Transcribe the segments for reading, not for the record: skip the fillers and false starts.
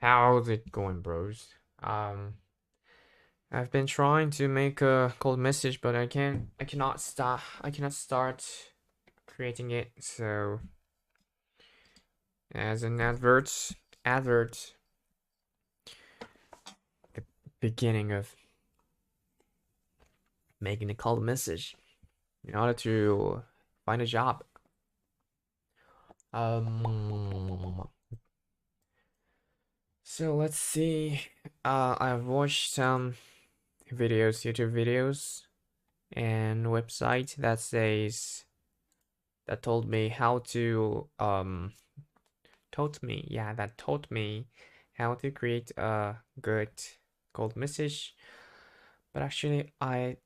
How's it going, bros? I've been trying to make a cold message, but I cannot start creating it. So, as an advert, the beginning of making a cold message in order to find a job. Um, so let's see. I've watched some YouTube videos, and website that told me how to that taught me how to create a good cold message. But actually I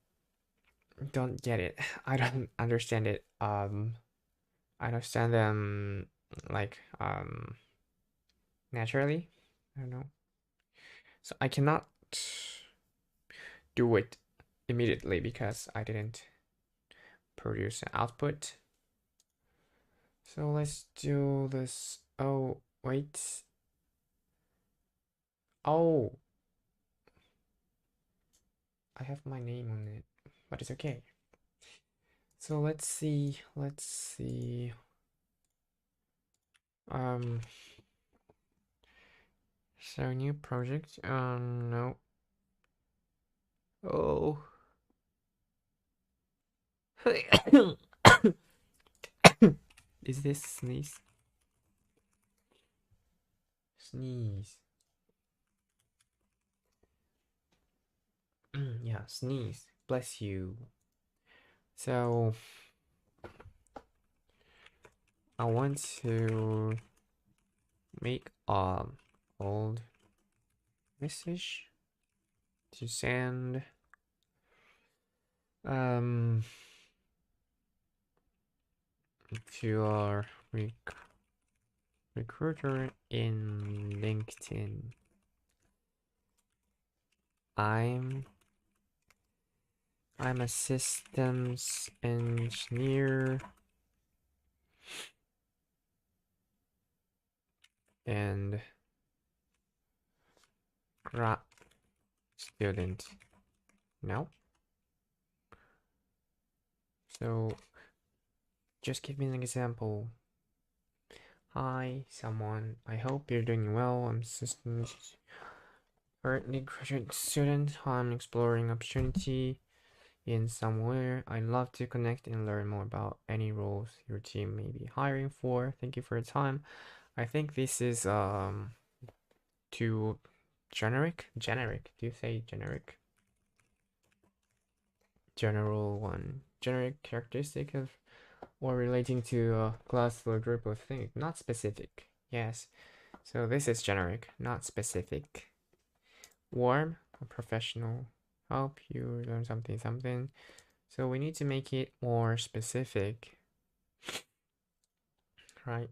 don't get it. I don't understand it. I understand them like naturally. I don't know. So I cannot do it immediately because I didn't produce an output. So let's do this. Oh, wait. Oh, I have my name on it, but it's okay. So let's see. Um, so new project. No. Oh. Is this sneeze? Sneeze. Yeah, sneeze. Bless you. So I want to make old message to send um to our recruiter in LinkedIn. I'm I'm a systems engineer and grad student. No? So just give me an example. Hi, someone. I hope you're doing well. I'm systems currently graduate student. I'm exploring opportunity in somewhere. I'd love to connect and learn more about any roles your team may be hiring for. Thank you for your time. I think this is too generic. Generic. Do you say generic? General one. Generic characteristic of or relating to a class or group of things. Not specific. Yes. So this is generic, not specific. Warm, a professional. Help you learn something. So we need to make it more specific, right?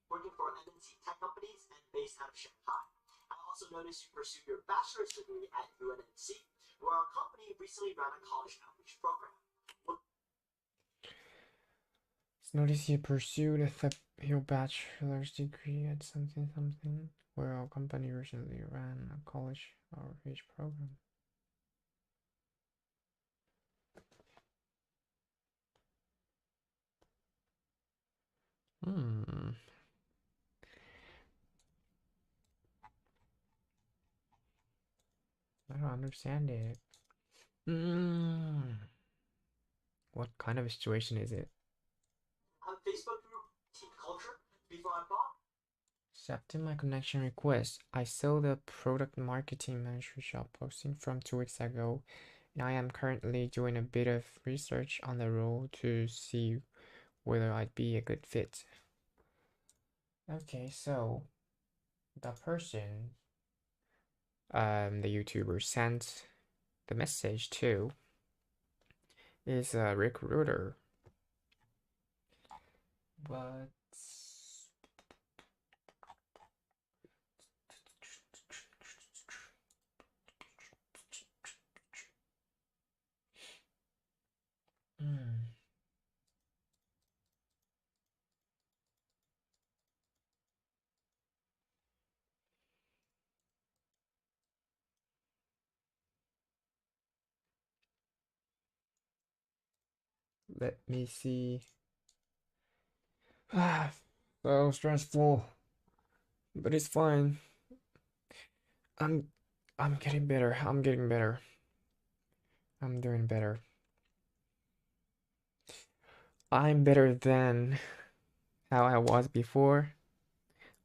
Working for MNC tech companies and based out of Shanghai. I also noticed you pursued your bachelor's degree at UNNC, where our company recently ran a college outreach program. Notice you pursued your bachelor's degree at something, where our company recently ran a college outreach program. Hmm. I don't understand it. What kind of a situation is it? On Facebook group Team Culture, before I bought. Accepting my connection request. I saw the product marketing manager job posting from 2 weeks ago, and I am currently doing a bit of research on the role to see whether I'd be a good fit. Okay, so the person, the YouTuber sent the message to is a recruiter, but hmm. Let me see. Ah, so stressful, but it's fine. I'm I'm getting better. I'm getting better. I'm doing better. I'm better than how I was before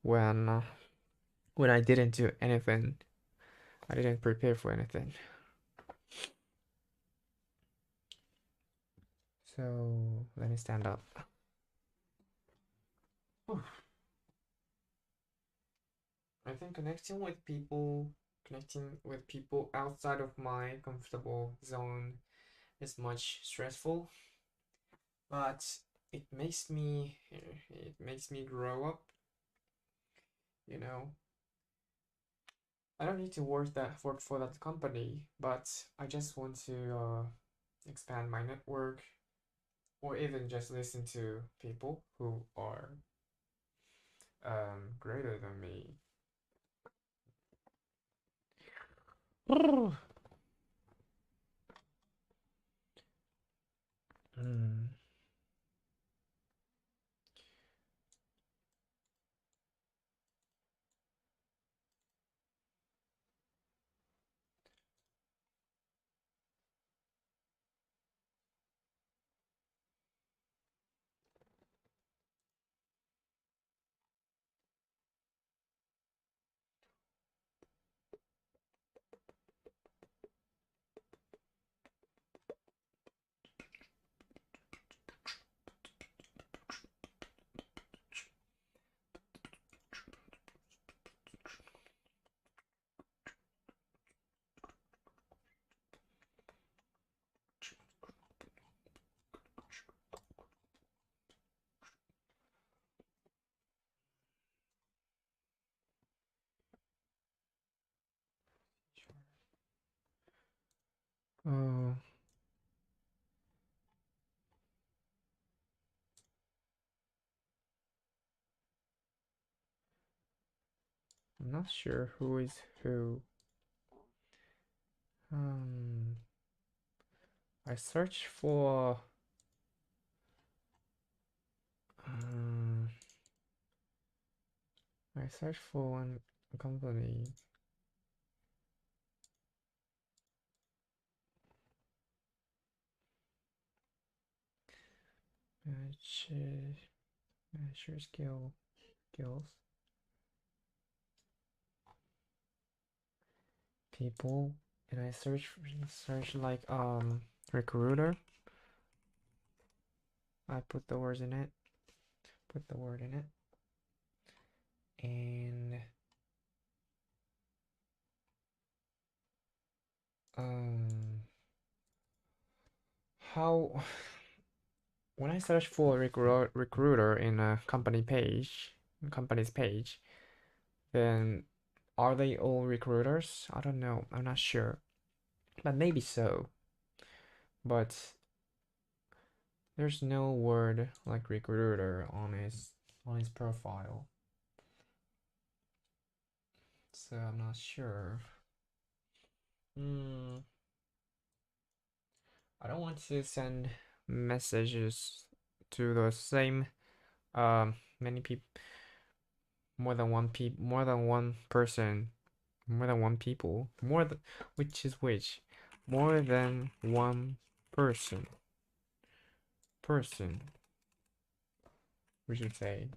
when uh, when I didn't do anything. I didn't prepare for anything. So let me stand up. I think connecting with people outside of my comfortable zone is much stressful, but it makes me grow up, you know. I don't need to work for that company, but I just want to expand my network or even just listen to people who are greater than me. Mm. Oh, I'm not sure who is who. Um, I searched for um, I searched for one company. Measure, measure skills. People, and I search like recruiter. I put the words in it. Put the word in it, and um, how when I search for recruiter in a company's page, then are they all recruiters? I don't know. I'm not sure, but maybe so. But there's no word like recruiter on his profile, so I'm not sure. Hmm. I don't want to send messages to the same many people, more than one person, more than one people, more than which is which, more than one person, person. We should say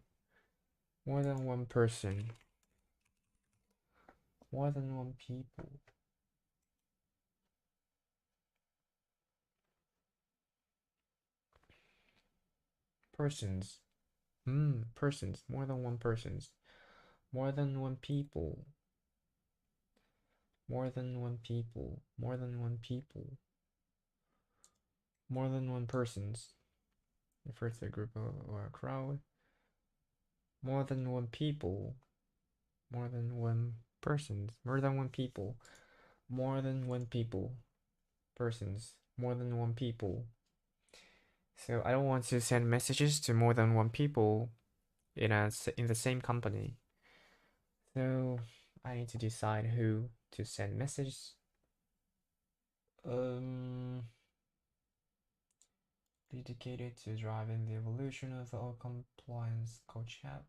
more than one person, more than one people, persons. Persons, more than one persons, more than one people, more than one people, more than one people, more than one persons. Refers to a group or a crowd. More than one people, more than one persons, more than one people, more than one people, persons, more than one people. So I don't want to send messages to more than one people in the same company. So I need to decide who to send messages. Um, dedicated to driving the evolution of our compliance coach app.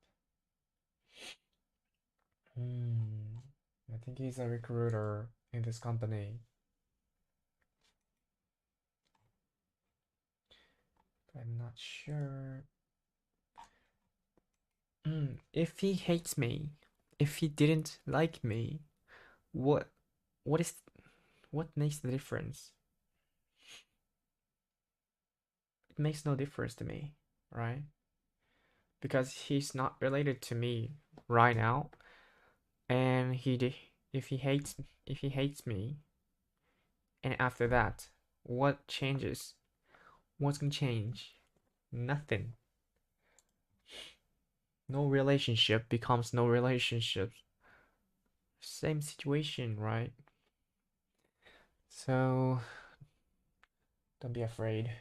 I think he's a recruiter in this company. I'm not sure. If he hates me, if he didn't like me, what what is what makes the difference? It makes no difference to me, right? Because he's not related to me right now, and if he hates me, and after that, what changes? What's gonna change? Nothing. No relationship becomes no relationship. Same situation, right? So don't be afraid.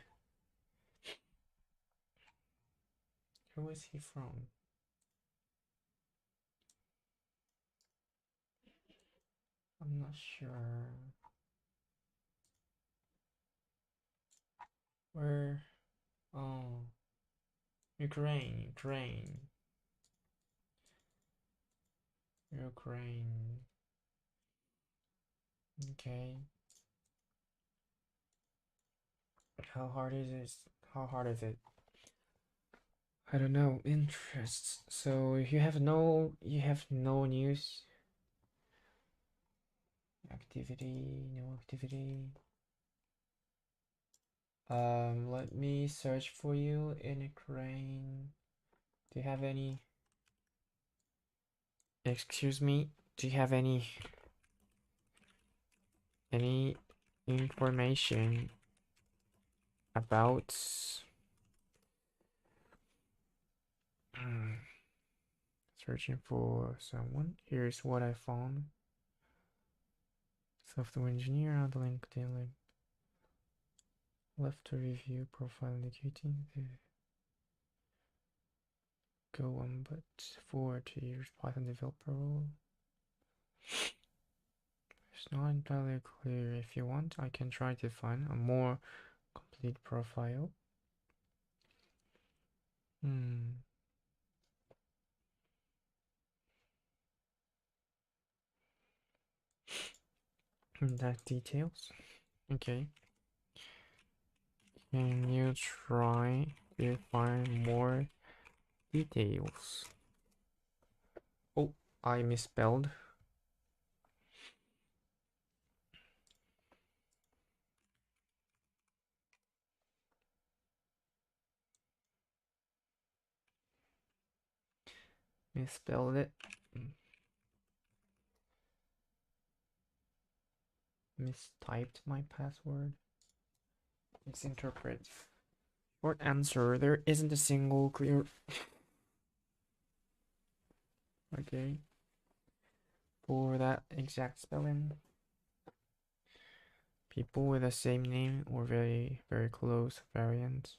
Who is he from? I'm not sure. Where? Oh, Ukraine. Okay. How hard is it? How hard is it? I don't know. Interests. So if you have no news, activity, no activity. Let me search for you in Ukraine. Do you have any? Excuse me. Do you have any information about searching for someone? Here's what I found. Software engineer on the LinkedIn link. Left to review profile indicating the go on, but 4 2 years Python developer role. It's not entirely clear. If you want, I can try to find a more complete profile. That details. Okay. Can you try to find more details? Oh, I misspelled. Misspelled it. Mistyped my password. Let's interpret. Short answer, there isn't a single clear. Okay. For that exact spelling. People with the same name or very, very close variants.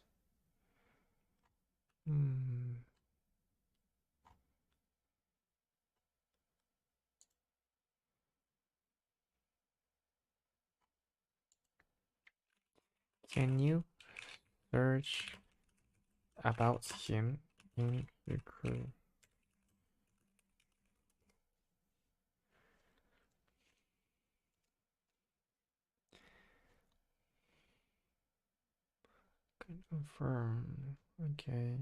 Can you search about him in recruit? Confirm. Okay.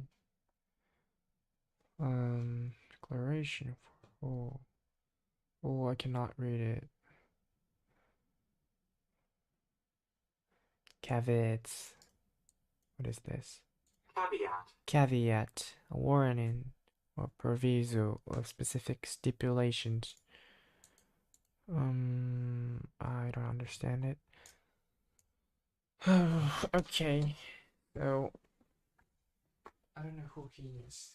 Declaration for oh I cannot read it. Caveats. What is this? Caveat. Caveat. A warning or proviso of specific stipulations. I don't understand it. Okay. So I don't know who he is.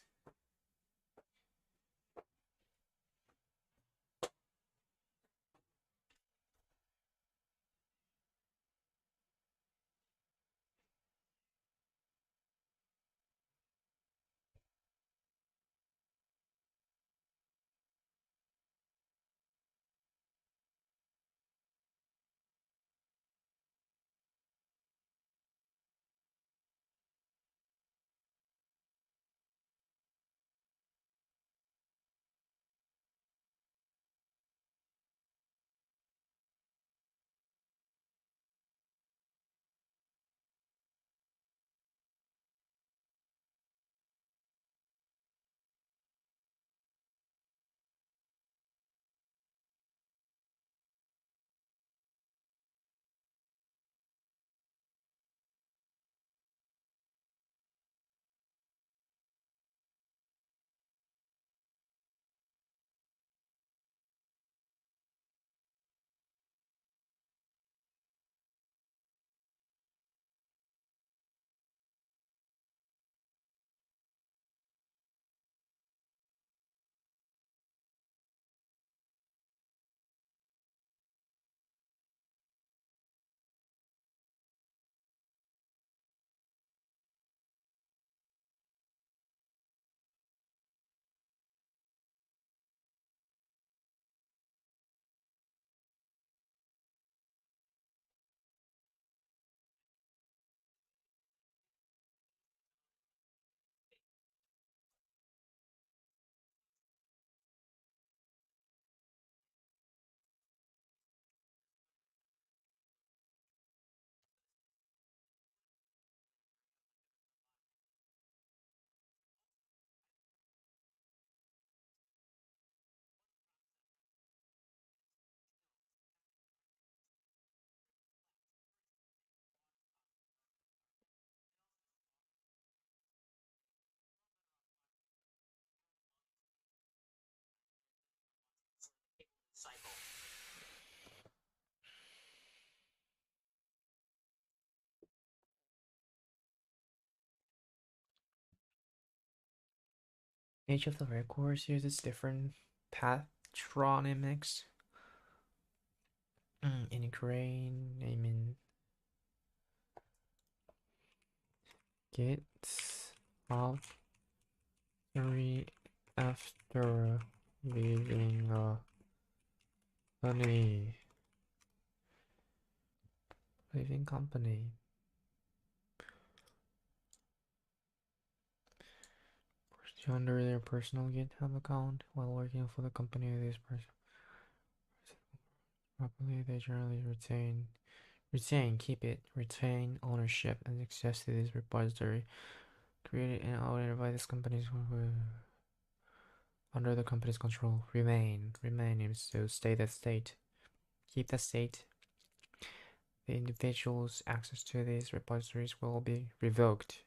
Each of the records uses different patronymics. In Ukraine, naming gets off after leaving a company. Leaving company. Under their personal GitHub account while working for the company of this person. Properly, they generally retain ownership and access to this repository created and audited by this company's under the company's control. Remain means to stay that state. Keep that state. The individual's access to these repositories will be revoked.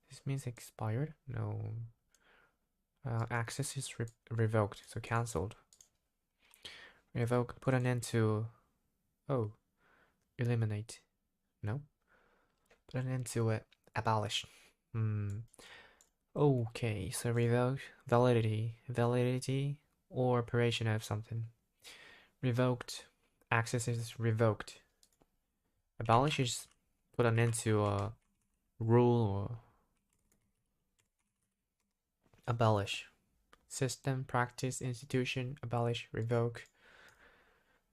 This means expired? No. Access is revoked, so cancelled. Revoke, put an end to. Oh, eliminate. No. Put an end to it. Abolish. Okay, so revoke, validity, or operation of something. Revoked, access is revoked. Abolish is put an end to a rule or abolish. System, practice, institution, abolish, revoke.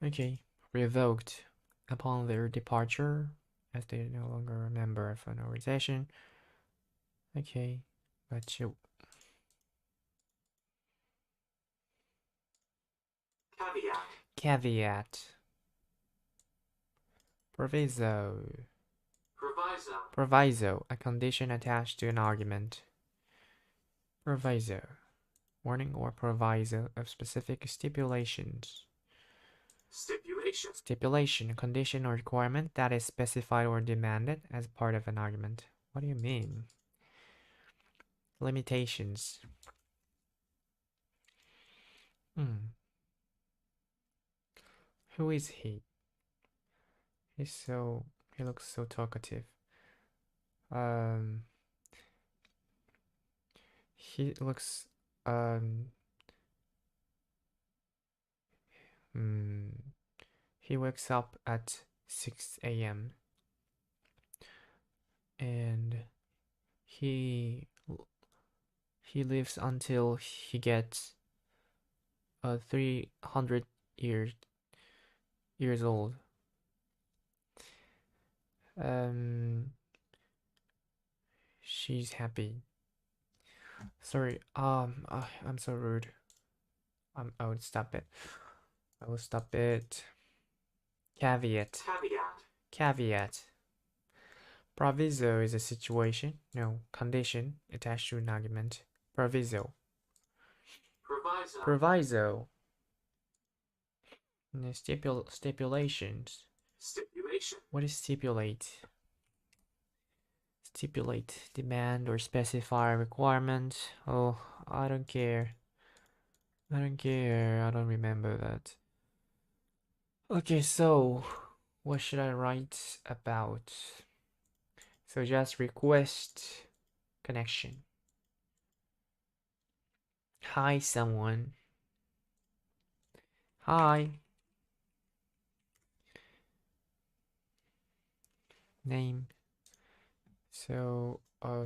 Okay, revoked upon their departure as they are no longer a member of an organization. Okay, but you. Caveat. Proviso. Proviso, a condition attached to an argument. Proviso, warning or proviso of specific stipulations. Stipulation, a condition or requirement that is specified or demanded as part of an argument. What do you mean? Limitations. Who is he? He looks so talkative. He looks, he wakes up at 6 a.m. and he lives until he gets 300 years old. She's happy. Sorry, I'm so rude. I would stop it. I will stop it. Caveat. Proviso is a situation, no, condition attached to an argument. Proviso. Proviso. Stipulations. What is stipulate? Stipulate, demand or specify requirement. Oh, I don't care. I don't remember that. Okay, so what should I write about? So just request connection. Hi, someone. Hi. Name. So,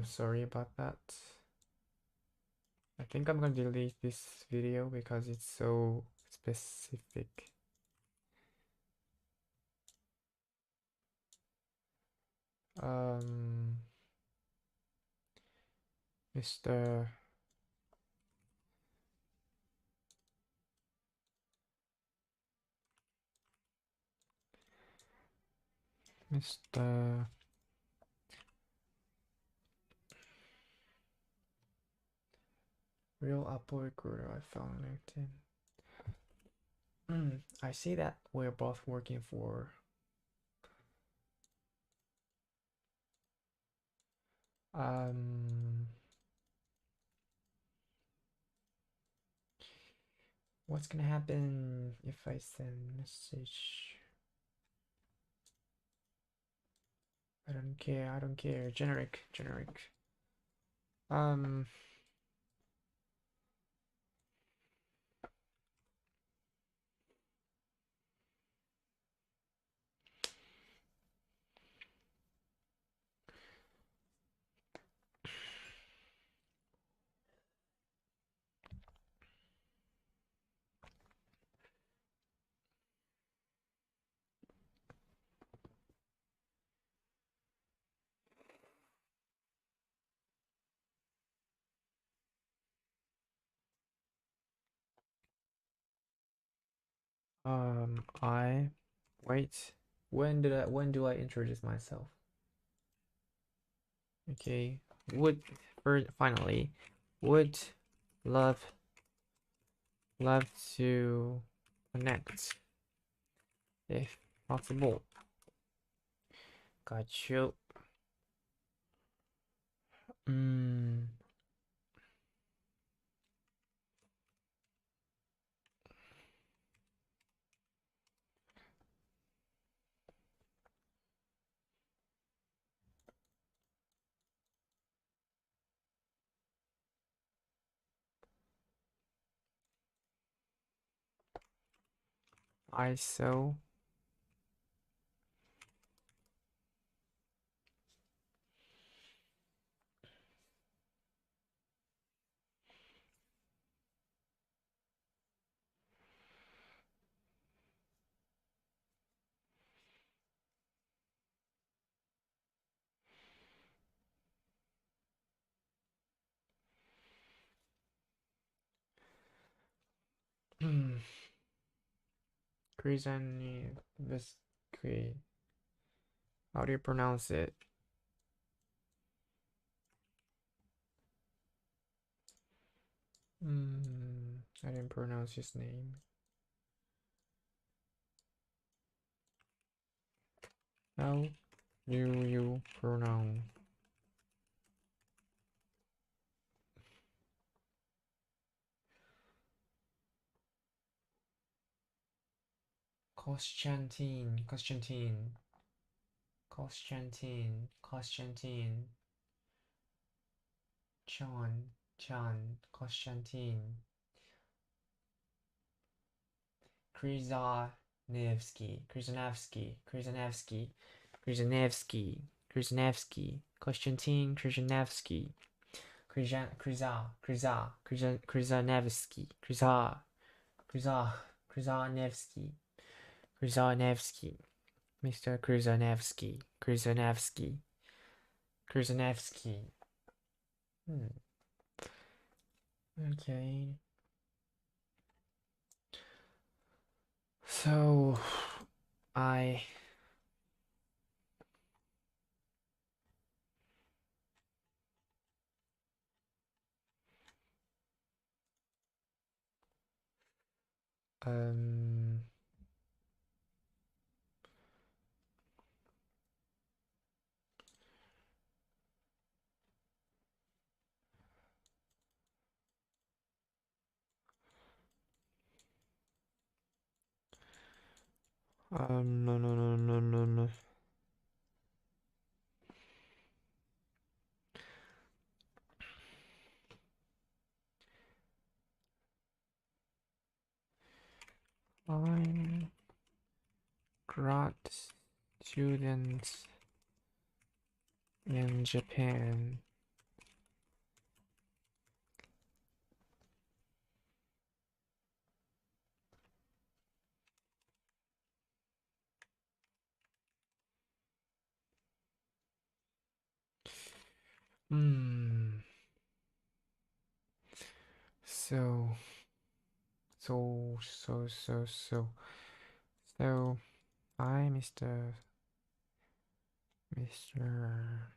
sorry about that. I think I'm gonna delete this video because it's so specific. Mr. Real Apple recruiter I found on LinkedIn. I see that we're both working for what's gonna happen if I send message? I don't care. Generic. I wait. When do I introduce myself? Okay. Would finally would love to connect if possible. Got you. Mm, I so Krizani Biscuit. How do you pronounce it? I didn't pronounce his name. How do you pronounce? Konstantin, Konstantin, Krzyzanewski, Krzyzanewski, Mr. Krzyzanewski. Okay. So I um no. I'm grad students in Japan. Hmm. So so so so so so I Mr.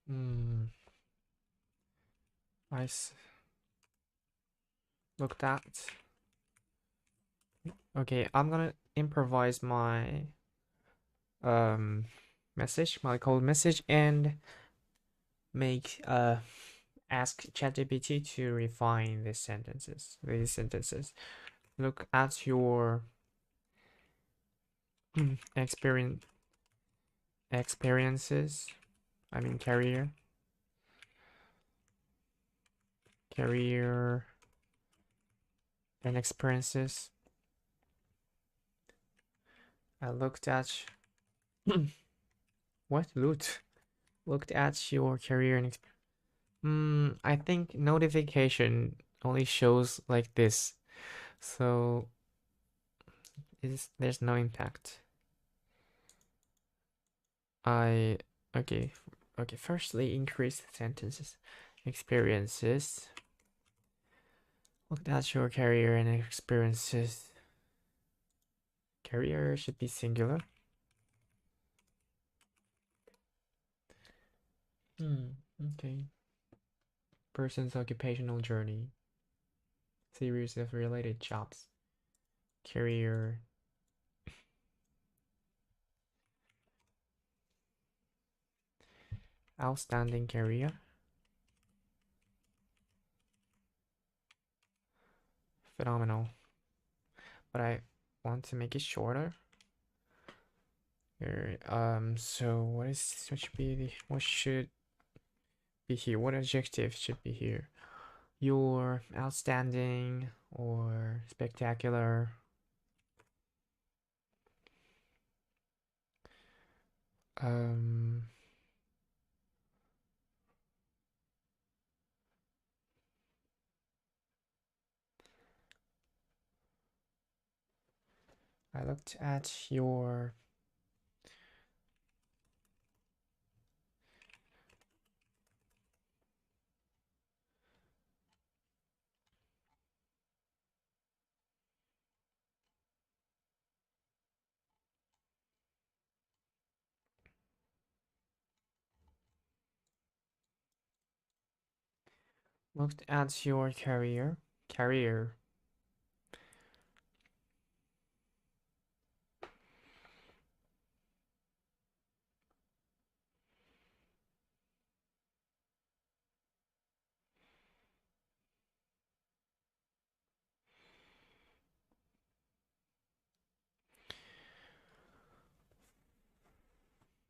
Hmm. I looked at. Okay, I'm gonna improvise my message, my code message, and make ask ChatGPT to refine these sentences. Look at your experiences. I mean career and experiences. I looked at what loot? Looked at your career and I think notification only shows like this, so there's no impact. I okay, okay. Firstly, increase sentences, experiences. Look at your career and experiences. Career should be singular. Okay. Person's occupational journey. Series of related jobs. Career. Outstanding career. Phenomenal. But I want to make it shorter. Here, so what should be here? What adjective should be here? Your outstanding or spectacular. Um, I looked at your career. Career.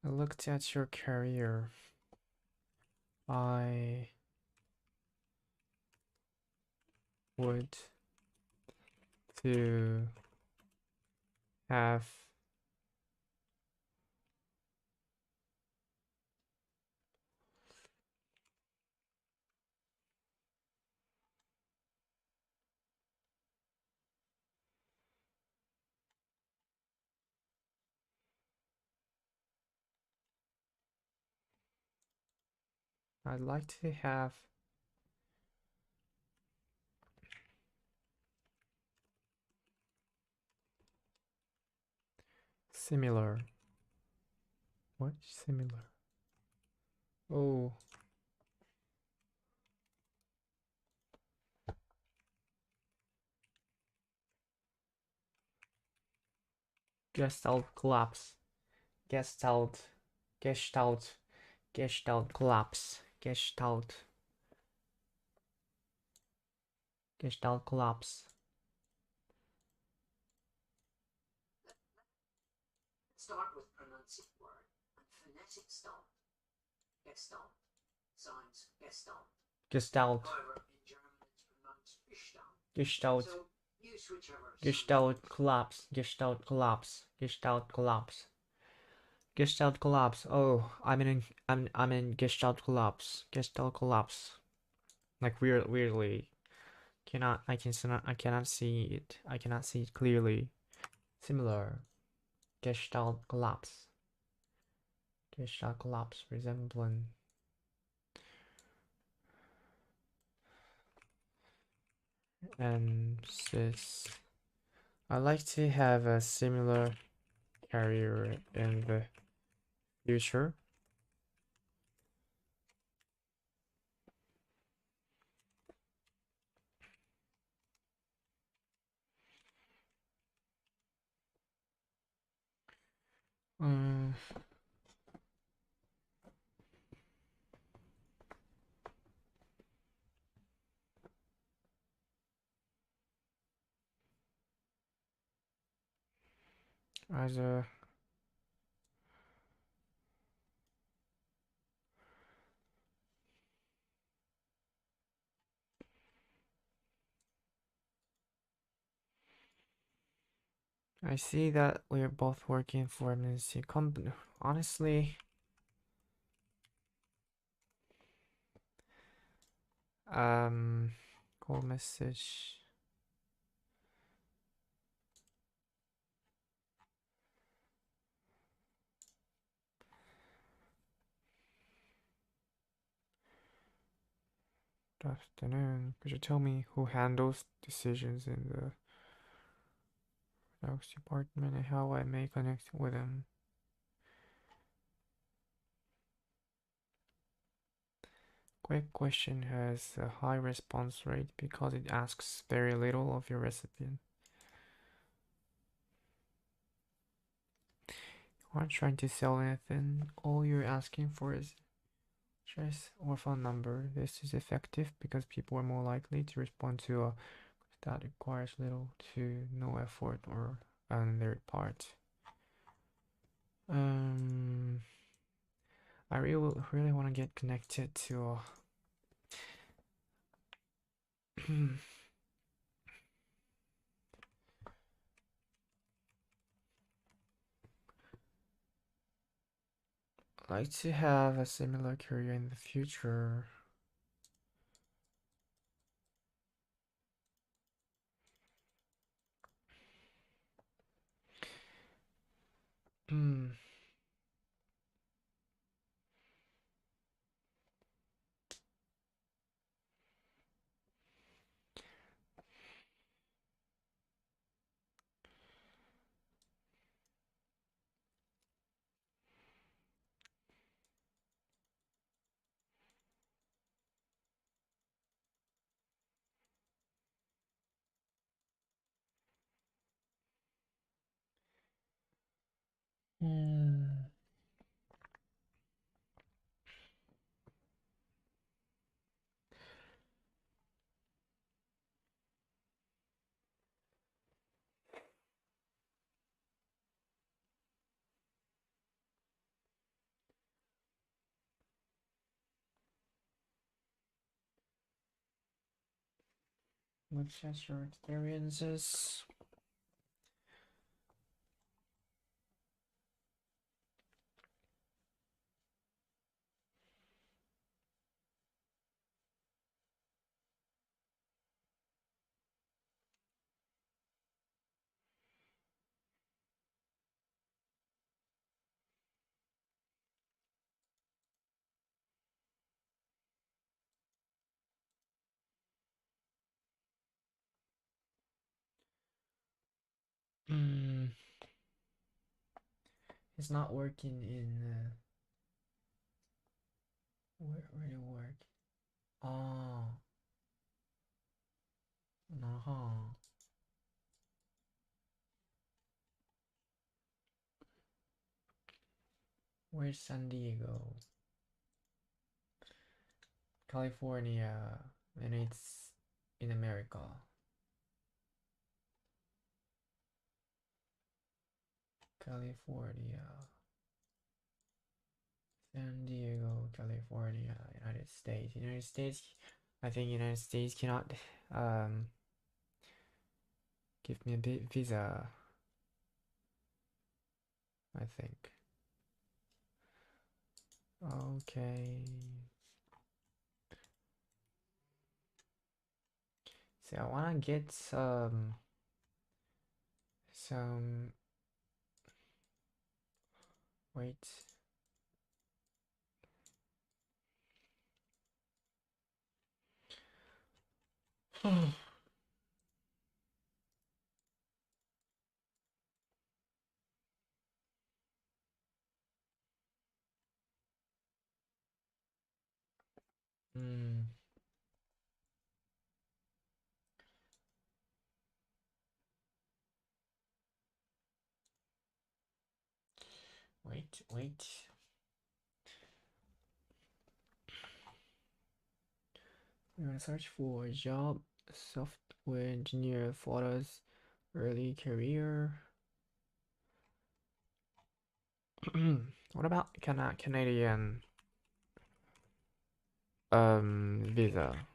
I looked at your career. I would to have I'd like to have similar. What? Similar. Oh, Gestalt collapse. Gestalt. Gestalt. Gestalt collapse. Gestalt. Gestalt collapse. Start with pronouncing word and phonetic start. Gestalt. Signs Gestalt. Gestalt. However, in German it's pronounced Gestalt. Gestalt. So use whichever. Gestalt collapse. Gestalt collapse. Gestalt collapse. Gestalt collapse. Oh, I'm in Gestalt collapse. Gestalt collapse. Like weirdly. I cannot see it. I cannot see it clearly. Similar. Gestalt collapse. Gestalt collapse. Resembling. Emphasis. I like to have a similar career in the future. Um, as a I see that we're both working for a MNC company. Honestly, Call message. Good afternoon. Could you tell me who handles decisions in the products department and how I may connect with them? Quick question has a high response rate because it asks very little of your recipient. You aren't trying to sell anything. All you're asking for is address or phone number. This is effective because people are more likely to respond to a that requires little to no effort or on their part. I really want to get connected to like to have a similar career in the future. Hmm. Hmm. Let's share your experiences. Hmm. It's not working in where it work? Oh, no. Where's San Diego? California, and it's in America. California, San Diego, California, United States. United States, I think United States cannot um give me a visa. I think. Okay. So I wanna get some wait. Hmm. Wait. We're gonna search for job software engineer photos early career. What about Canadian visa?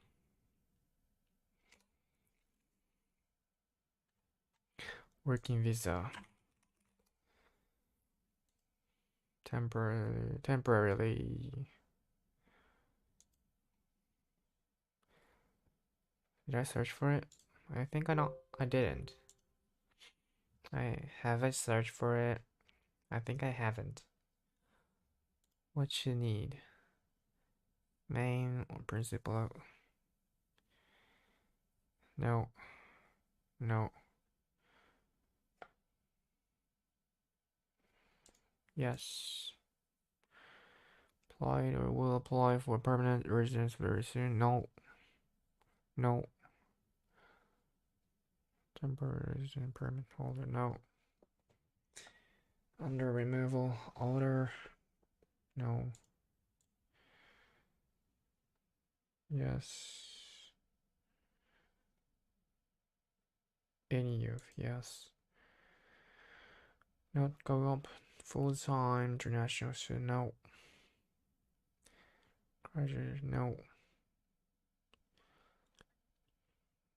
Working visa. Temporarily. Did I search for it? I think I didn't. I searched for it? I think I haven't. What you need? Main or principal? No. No. Yes. Applied or will apply for permanent residence very soon. No. No. Temporary resident permit holder. No. Under removal order. No. Yes. Any of yes. Not go up full time international student. No. Graduate. No.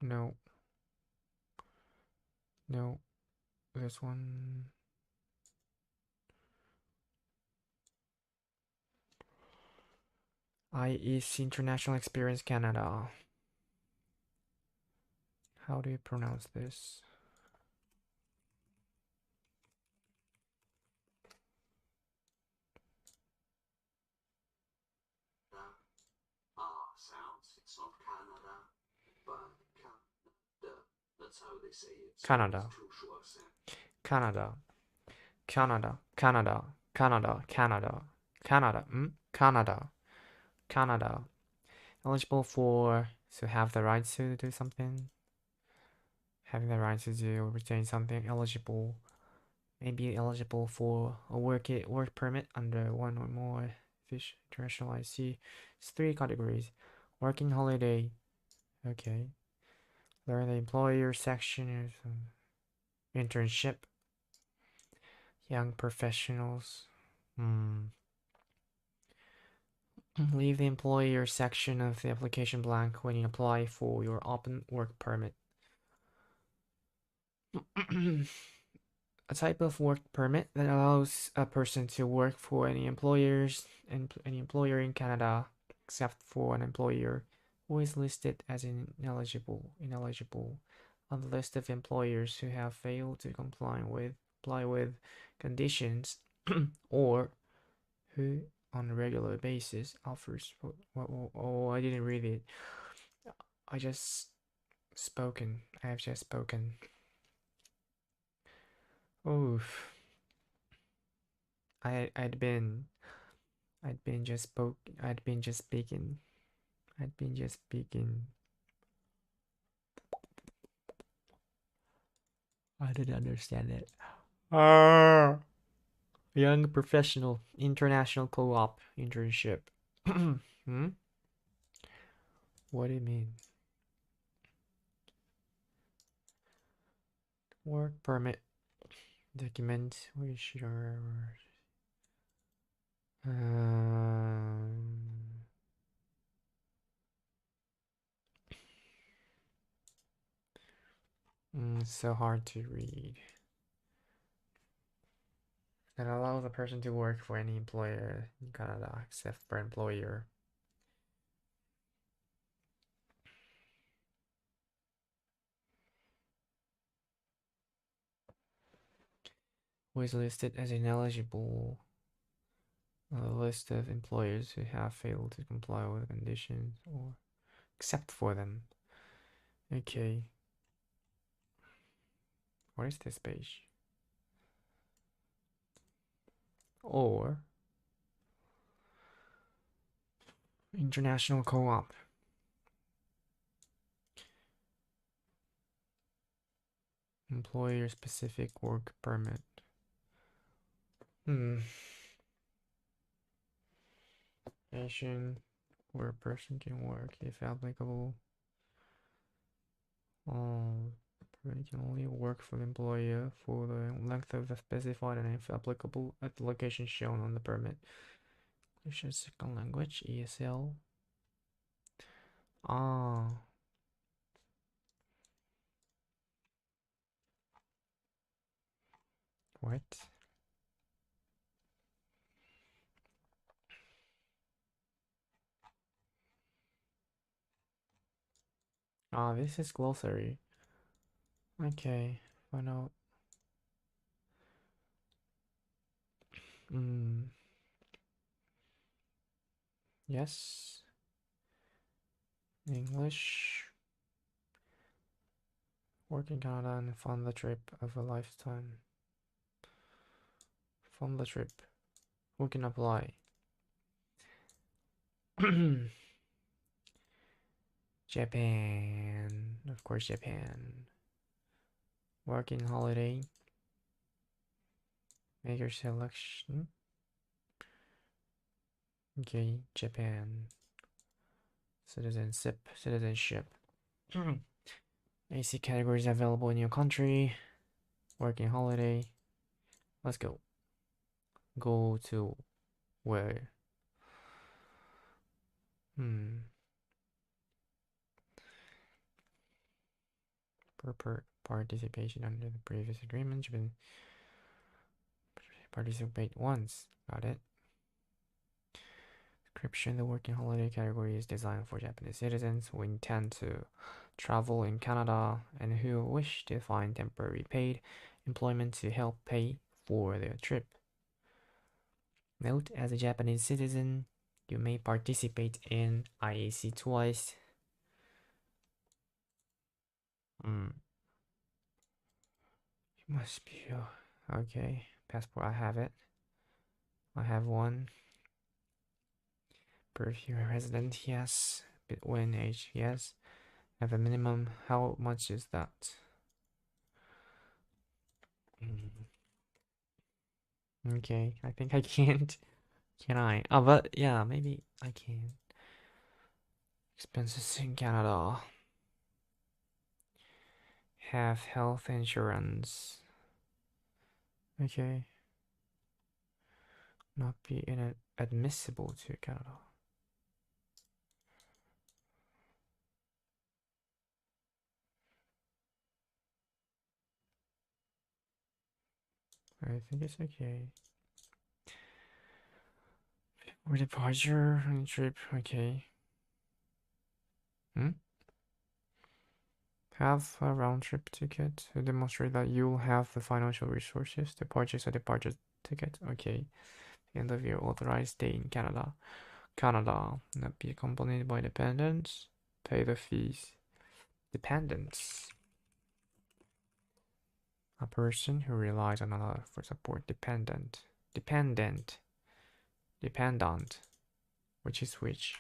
No. No. This one. IEC International Experience Canada. How do you pronounce this? Sounds. It's not Canada, but Canada. That's how they say it. So Canada. Canada. Canada. Canada. Canada. Canada. Canada. Canada. Canada. Eligible for to have the right to do something. Having the right to do or retain something. Eligible. Maybe eligible for a work permit under one or more fish international IC. It's 3 categories. Working holiday. Okay. Learn the employer section is internship. Young professionals. Leave the employer section of the application blank when you apply for your open work permit. A type of work permit that allows a person to work for any employer in Canada, except for an employer who is listed as ineligible on the list of employers who have failed to comply with conditions or who on a regular basis offers. Oh, I didn't read it. I have just spoken. Oof. I'd been just speaking. I'd been just speaking. I didn't understand it. Ah, young professional international co-op internship. What do you mean? Work permit document which are it's so hard to read. That allows a person to work for any employer in Canada except for employer. Who is listed as ineligible on a list of employers who have failed to comply with conditions or except for them. Okay. What is this page? Or international co-op. Employer specific work permit. Nation where a person can work if applicable. Permit can only work for the employer for the length of the specified and if applicable at the location shown on the permit. English as second language, ESL. Ah. What? Ah, this is glossary. Okay, find out. Yes. English. Work in Canada and fund the trip of a lifetime. Fund the trip. Who can apply? Japan. Of course, Japan. Working holiday. Make your selection. Okay, Japan. Citizenship. Citizenship. AC categories available in your country. Working holiday. Let's go. Go to where? Per participation under the previous agreement, you can participate once. Got it. Description: the working holiday category is designed for Japanese citizens who intend to travel in Canada and who wish to find temporary paid employment to help pay for their trip. Note: as a Japanese citizen, you may participate in IAC twice. You must be okay. Passport, I have it. I have one. Birth year resident, yes. When age, yes. Have a minimum. How much is that? Okay, I think I can't. Can I? Oh, but yeah, maybe I can. Expenses in Canada. Have health insurance. Okay. Not be admissible to Canada. I think it's okay. Or departure and trip. Okay. Have a round trip ticket to demonstrate that you'll have the financial resources to purchase a departure ticket. Okay. End of your authorized stay in Canada. Canada. Not be accompanied by dependents. Pay the fees. Dependents. A person who relies on another for support. Dependent. Dependent. Dependant. Which is which?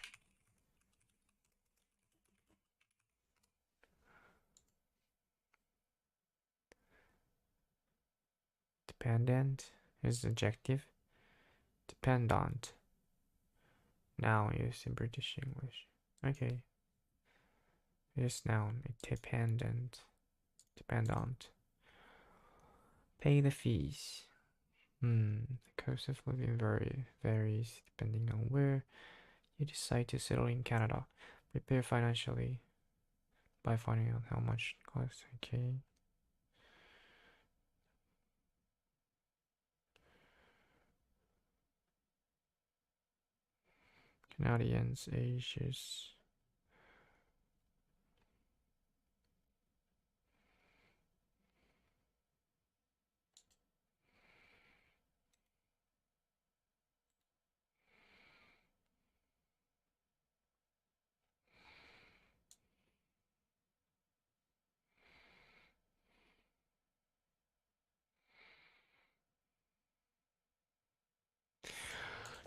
Dependent is adjective. Dependant. Noun used in British English. Okay. It is noun. Dependent. Dependant. Pay the fees. The cost of living varies depending on where you decide to settle in Canada. Prepare financially by finding out how much it costs. Okay. Canadians ages.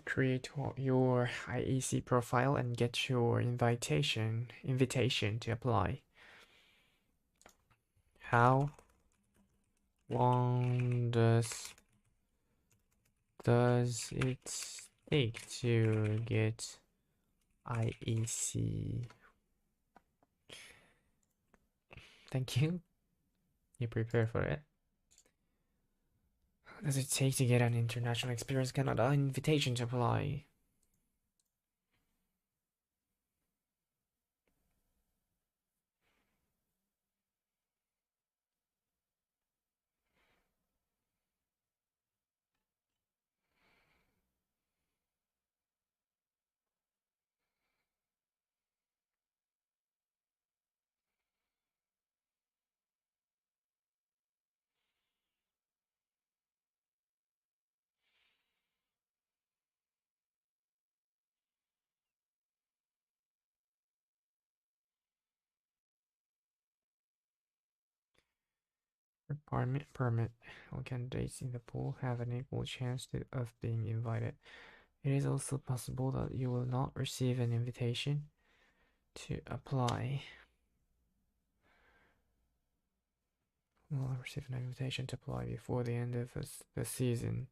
Create your IEC profile and get your invitation to apply. How long does it take to get IEC? Thank you. You prepare for it. Does it take to get an International Experience Canada invitation to apply? permit. All candidates in the pool have an equal chance of being invited. It is also possible that you will not receive an invitation to apply. Will receive an invitation to apply before the end of the season.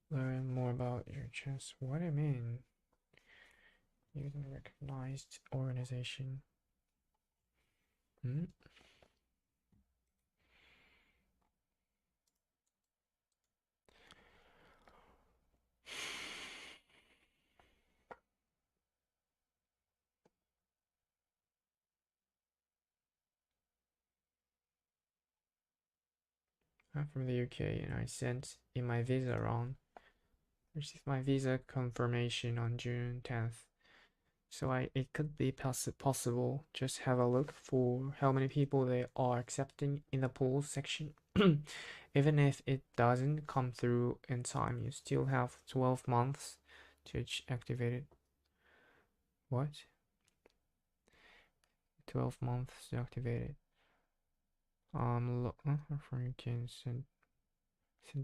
Learn more about your chance. What do you mean? Even recognized organization. Hmm? I'm from the UK and I sent in my visa wrong. Received my visa confirmation on June 10th. So it could be possible. Just have a look for how many people they are accepting in the pool section. Even if it doesn't come through in time, you still have 12 months to activate it. What? 12 months to activate it. For you can send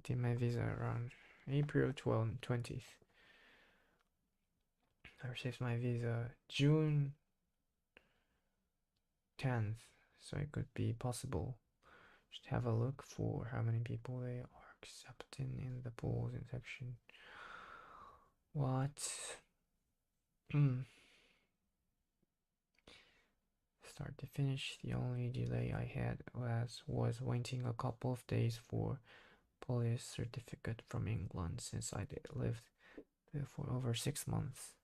in my visa around April 20th. I received my visa June 10th, so it could be possible. Just have a look for how many people they are accepting in the pools in section. What? Start to finish, the only delay I had was waiting a couple of days for police certificate from England since I lived there for over 6 months.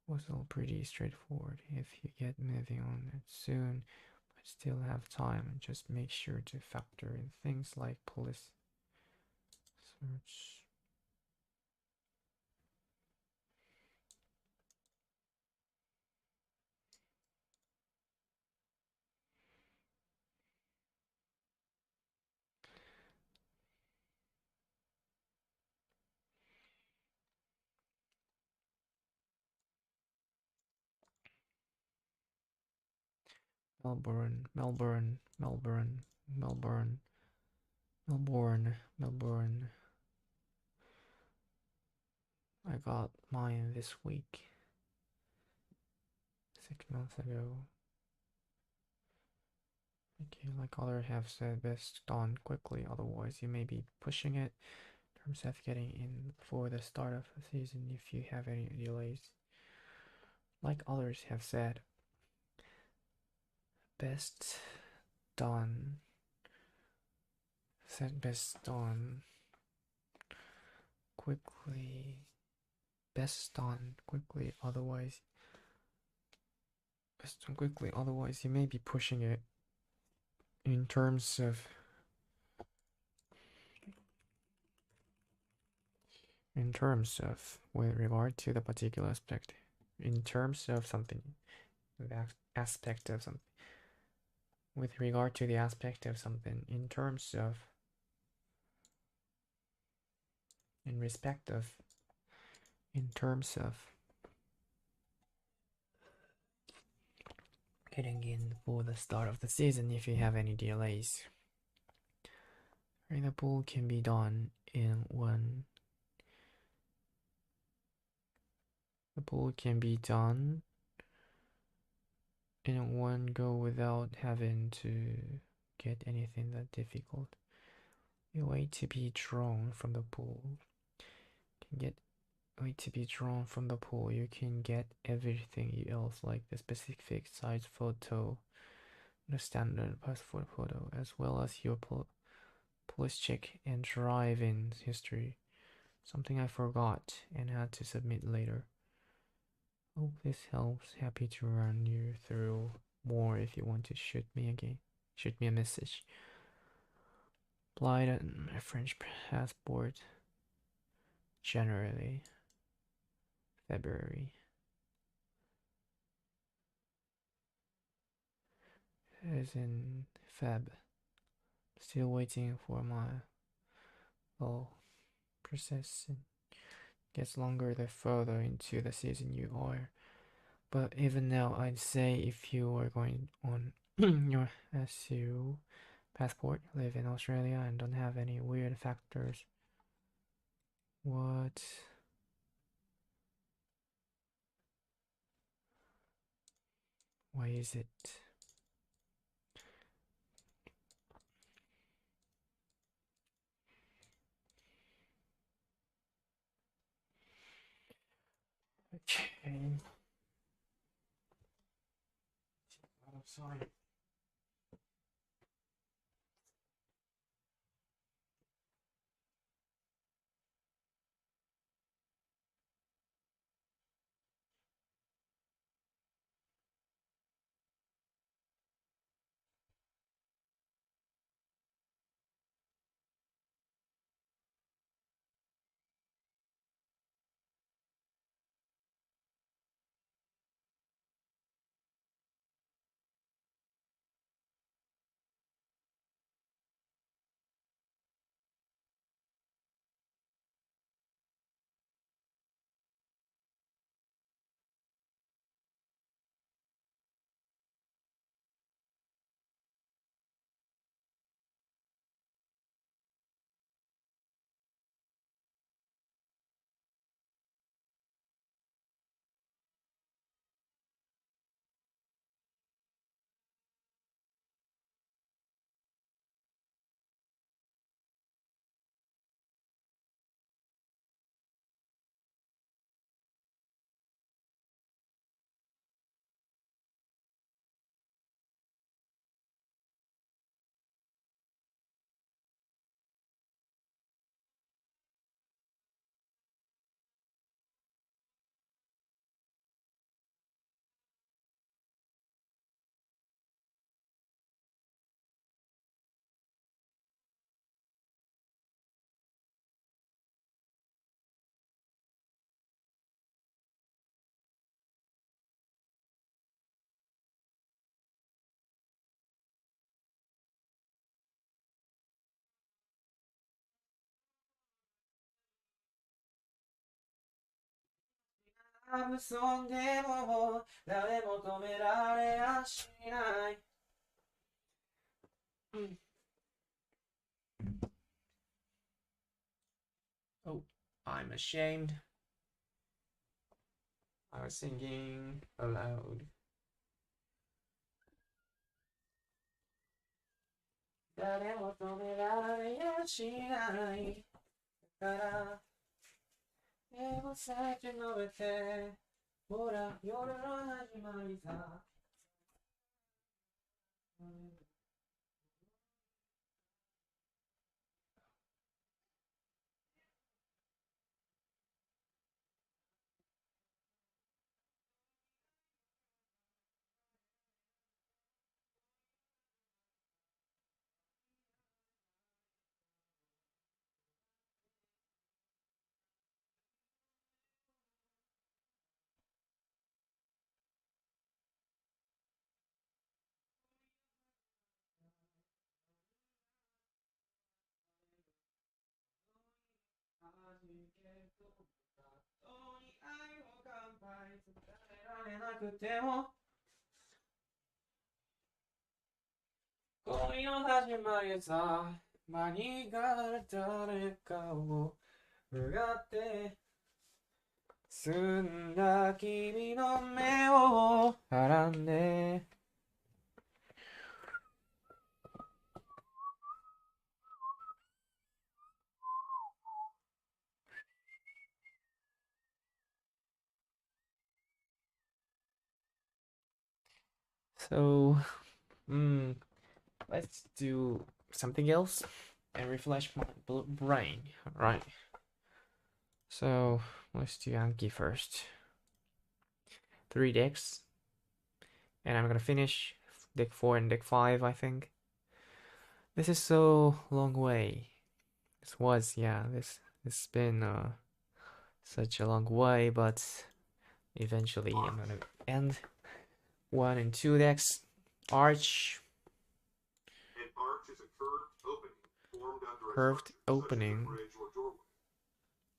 Was all pretty straightforward. If you get moving on it soon, but still have time, just make sure to factor in things like police search. Melbourne, Melbourne, Melbourne, Melbourne, Melbourne, Melbourne. I got mine this week. 6 months ago. Okay, like others have said, best done quickly, otherwise you may be pushing it in terms of getting in before the start of the season if you have any delays. Like others have said, best done. Said best done quickly. Best done quickly, otherwise. Best done quickly, otherwise you may be pushing it in terms of with regard to the particular aspect, in terms of something, the aspect of something, with regard to the aspect of something, in terms of, in respect of, in terms of getting in for the start of the season if you have any delays. The pool can be done in one. The pool can be done in one go without having to get anything that difficult. You wait to be drawn from the pool. Wait to be drawn from the pool. You can get everything else like the specific size photo, the standard passport photo, as well as your police check and drive-in history. Something I forgot and had to submit later. Hope this helps. Happy to run you through more if you want to shoot me again. Shoot me a message. Applied on my French passport. Generally, February. As in Feb. Still waiting for my process. It gets longer the further into the season you are. But even now, I'd say if you are going on your SU passport, live in Australia, and don't have any weird factors. What? Why is it? Okay. I'm sorry. Oh, I'm ashamed. I was singing aloud. 誰も止められやしないから手を先伸べてほら夜の始まりさ 恋の始まりさ間にが誰かをうがって澄んだ君の目をはらんで So, let's do something else and refresh my brain, right? So, let's do Anki first. 3 decks, and I'm gonna finish deck 4 and deck 5, I think. This is so long way. This been such a long way, but eventually I'm gonna end 1 and 2 decks. Arch. An arch is a curved opening formed under Curved a opening.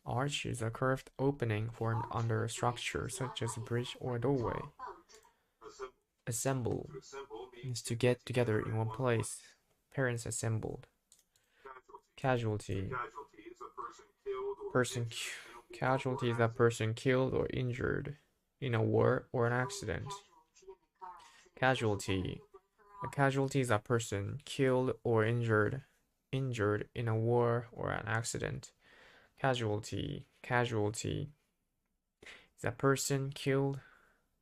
Arch is a curved opening formed under a structure such as a bridge or doorway. Assemble means to get together in one place. Parents assembled. Casualty. Casualty is a person killed or injured in a war or an accident. Casualty. A casualty is a person killed or injured in a war or an accident. Casualty. Casualty is a person killed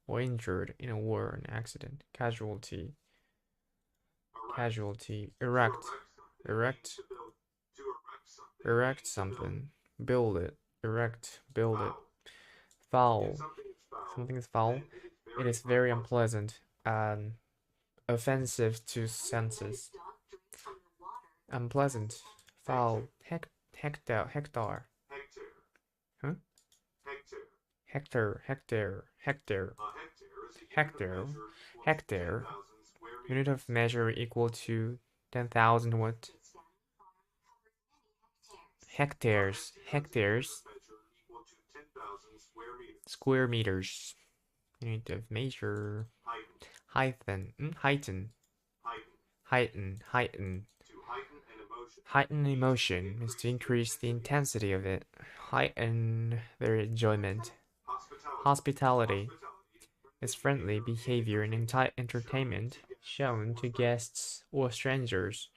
or injured in a war or an accident. Casualty. Casualty. Erect. Erect. Erect something. Build it. Erect. Build it. Foul. Something is foul. It is very unpleasant and offensive to senses. Unpleasant. Foul. Hectare. Huh? Hectare. Unit of measure equal to 10,000 what? Hectares. Square meters. Unit of measure. Heighten. Heighten emotion is to increase the intensity of it. Heighten their enjoyment. Hospitality is friendly behavior and entertainment shown to guests or strangers.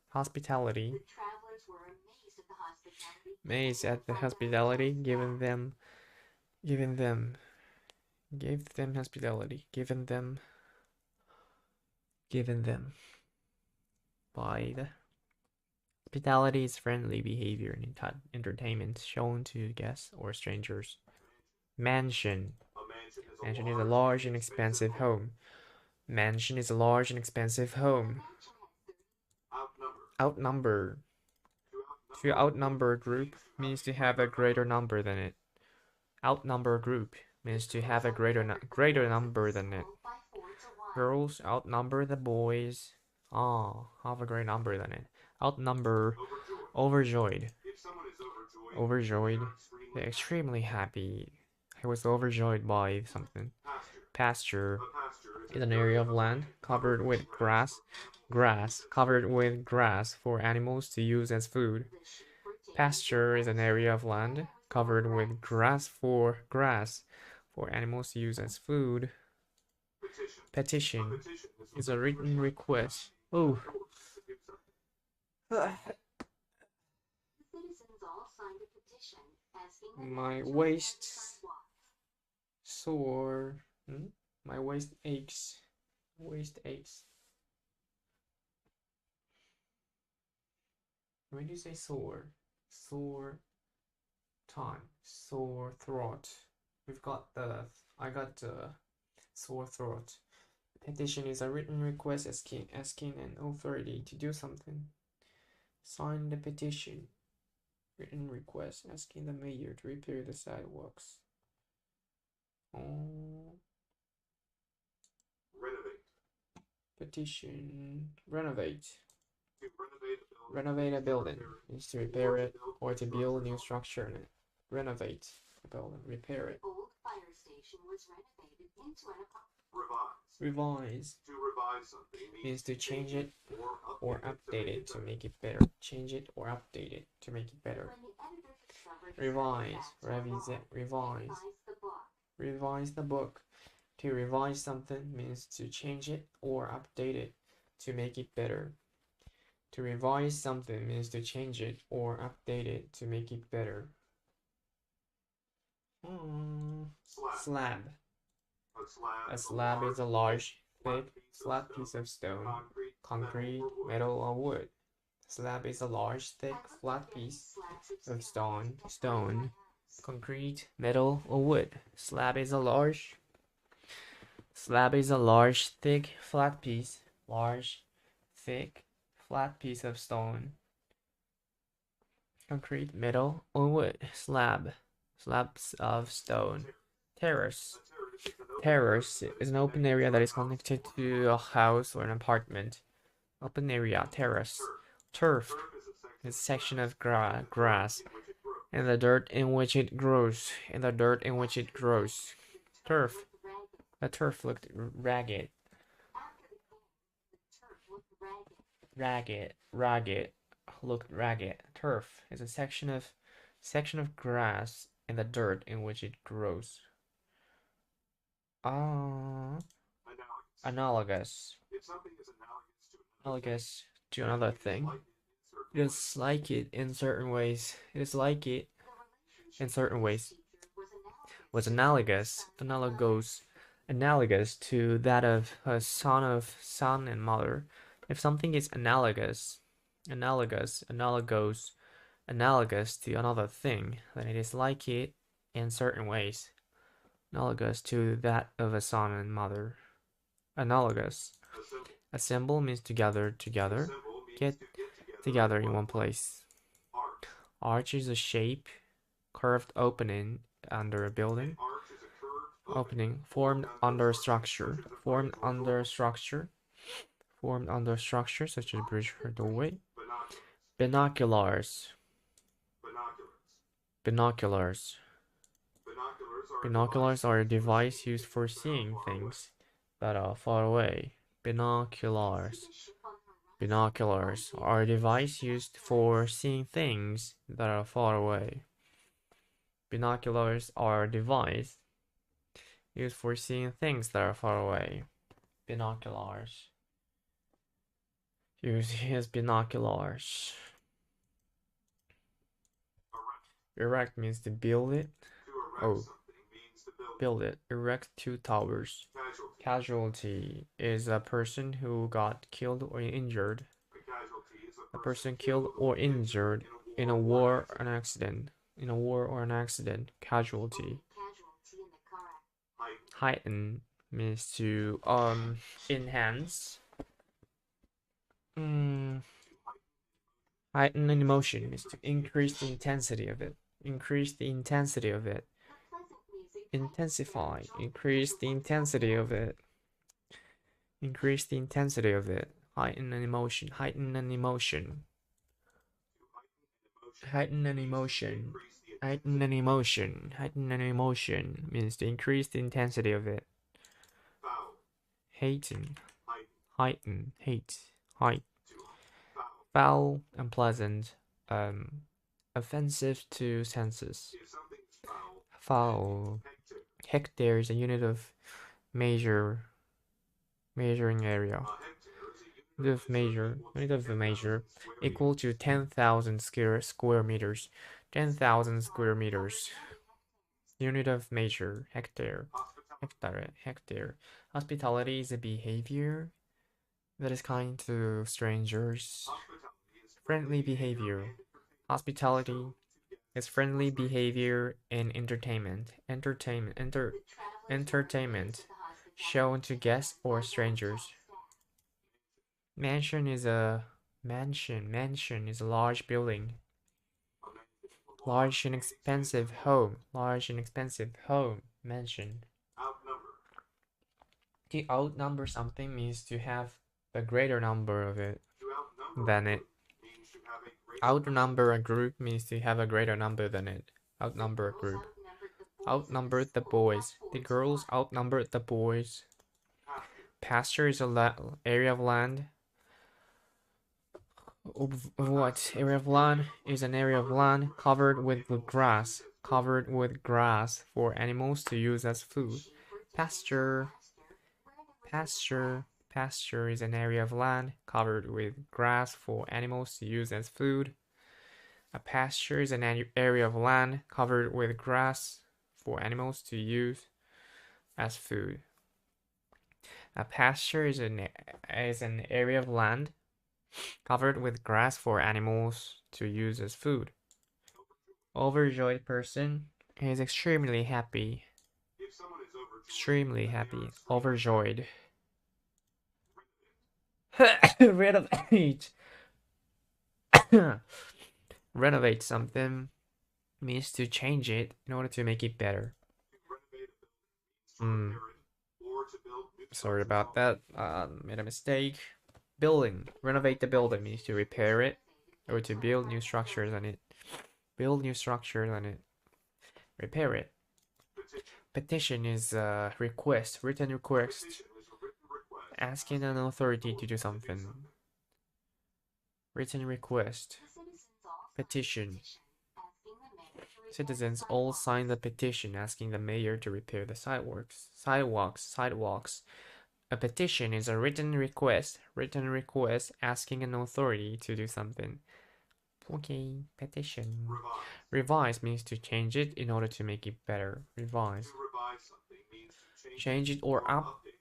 Hospitality. Amazed at the hospitality given them hospitality given them by the hospitality is friendly behavior and entertainment shown to guests or strangers. Mansion. Mansion is a large and expensive home. Mansion is a large and expensive home. Outnumber. To outnumber a group means to have a greater number than it. Outnumber a group means to have a greater number than it. Girls outnumber the boys. Have a greater number than it. Outnumber. Overjoyed. They're extremely happy. I was overjoyed by something. Pasture is an area of land covered with grass for animals to use as food. Pasture is an area of land covered with grass for animals to use as food. Petition is a written request. Oh. My waist sore. My waist aches. When do you say sore? Sore tongue. Sore throat. I got the sore throat. Petition is a written request asking an authority to do something. Sign the petition. Written request asking the mayor to repair the sidewalks. Renovate. Petition. Renovate. Renovate a building is to repair it or to build a new structure in it. Renovate a building. Repair it. Old fire station was renovated into an Revise. To revise something means to change it or update it to make it better. Change it or update it to make it better. Revise. Revise the book. To revise something means to change it or update it to make it better. To revise something means to change it or update it to make it better. Slab. A slab is a large, thick, flat piece of stone, concrete, metal, or wood. Slab is a large, thick, flat piece of stone, concrete, metal, or wood. Slab is a large, thick, flat piece of stone, concrete, metal, or wood. Slabs of stone. Terrace. Terrace is an open area that is connected to a house or an apartment. Open area, terrace. Turf is a section of grass and the dirt in which it grows. Turf. The turf looked ragged. ragged, looked ragged. Turf is a section of grass in the dirt in which it grows. Ah, analogous. If something is Analogous to another thing. It is like it in certain ways. It is like it in certain ways. Was analogous to that of a son and mother. If something is analogous to another thing, then it is like it in certain ways. Analogous to that of a son and mother. Analogous. Assemble means to gather together. Get together in one place. Arch is a shape, curved opening under a building. Opening formed under structure. Formed under structure such as bridge or doorway. Binoculars. Binoculars are a device used for seeing things that are far away. Binoculars are a device used for seeing things that are far away. Binoculars are a device used for seeing things that are far away. Binoculars. Use binoculars. Erect means to build it. Oh, build it. Erect 2 towers. Casualty is a person who got killed or injured. A person killed or injured in a war or an accident. Casualty. Heighten means to enhance. Heighten an emotion is to increase the intensity of it. Intensify. Increase the intensity of it. Heighten an emotion. Heighten an emotion means to increase the intensity of it. Heighten. Foul, unpleasant, offensive to senses. Foul. Hectare is a unit of measuring area. Unit of measure equal to 10,000 square meters. 10,000 square meters. Unit of measure, hectare. Hospitality is a behavior that is kind to strangers. Friendly behavior. Hospitality is friendly behavior in entertainment. Entertainment shown to guests or strangers. Mansion is a large building. Large and expensive home. Mansion. To outnumber something means to have a greater number of it than it. Outnumber a group means to have a greater number than it. Outnumber a group. Outnumbered the boys. The girls outnumbered the boys. Pasture is a area of land. What area of land is an area of land covered with grass for animals to use as food. Pasture is an area of land covered with grass for animals to use as food. A pasture is an area of land covered with grass for animals to use as food. A pasture is an area of land covered with grass for animals to use as food. Overjoyed person is extremely happy. Overjoyed. Renovate. Renovate something means to change it in order to make it better. Sorry about that. Made a mistake. Building. Renovate the building means to repair it or to build new structures on it. Repair it. Petition is a request, written request, asking an authority to do something. Written request. Petition. Citizens all signed the petition asking the mayor to repair the sidewalks. A petition is a written request asking an authority to do something. Okay, petition. Revise means to change it in order to make it better. Revise. To revise something means to Change it or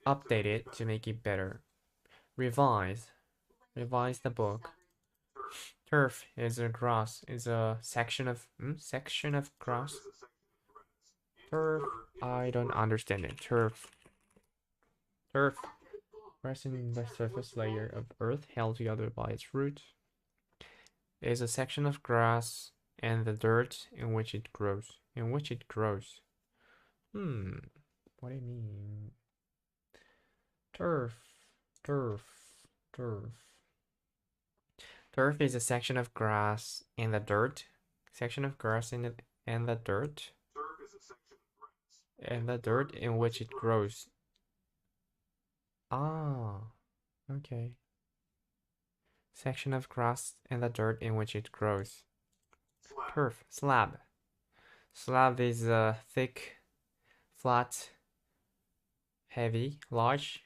update it to make it better. Revise. Revise the book. Turf is a grass. Is a section of grass. Turf. I don't understand it. Turf. Turf. Resting in the surface layer of earth held together by its root. Is a section of grass and the dirt in which it grows. What do you mean? Turf. Turf is a section of grass and the dirt. Section of grass and the dirt. Turf is a section of grass. And the dirt in which it grows. Ah, okay. Section of grass and the dirt in which it grows. Turf. Slab. Slab is a thick, flat, heavy, large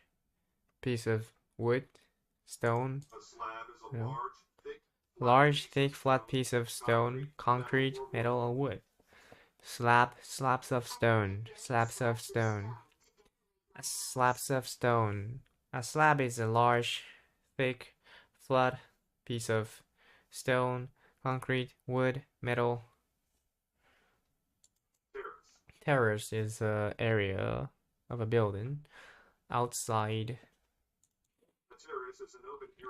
piece of wood, stone. A slab is a large, thick, flat piece of stone, concrete, metal, or wood. Slabs of stone. A slab is a large, thick, flat piece of stone, concrete, wood, metal. Terrace is an area of a building outside.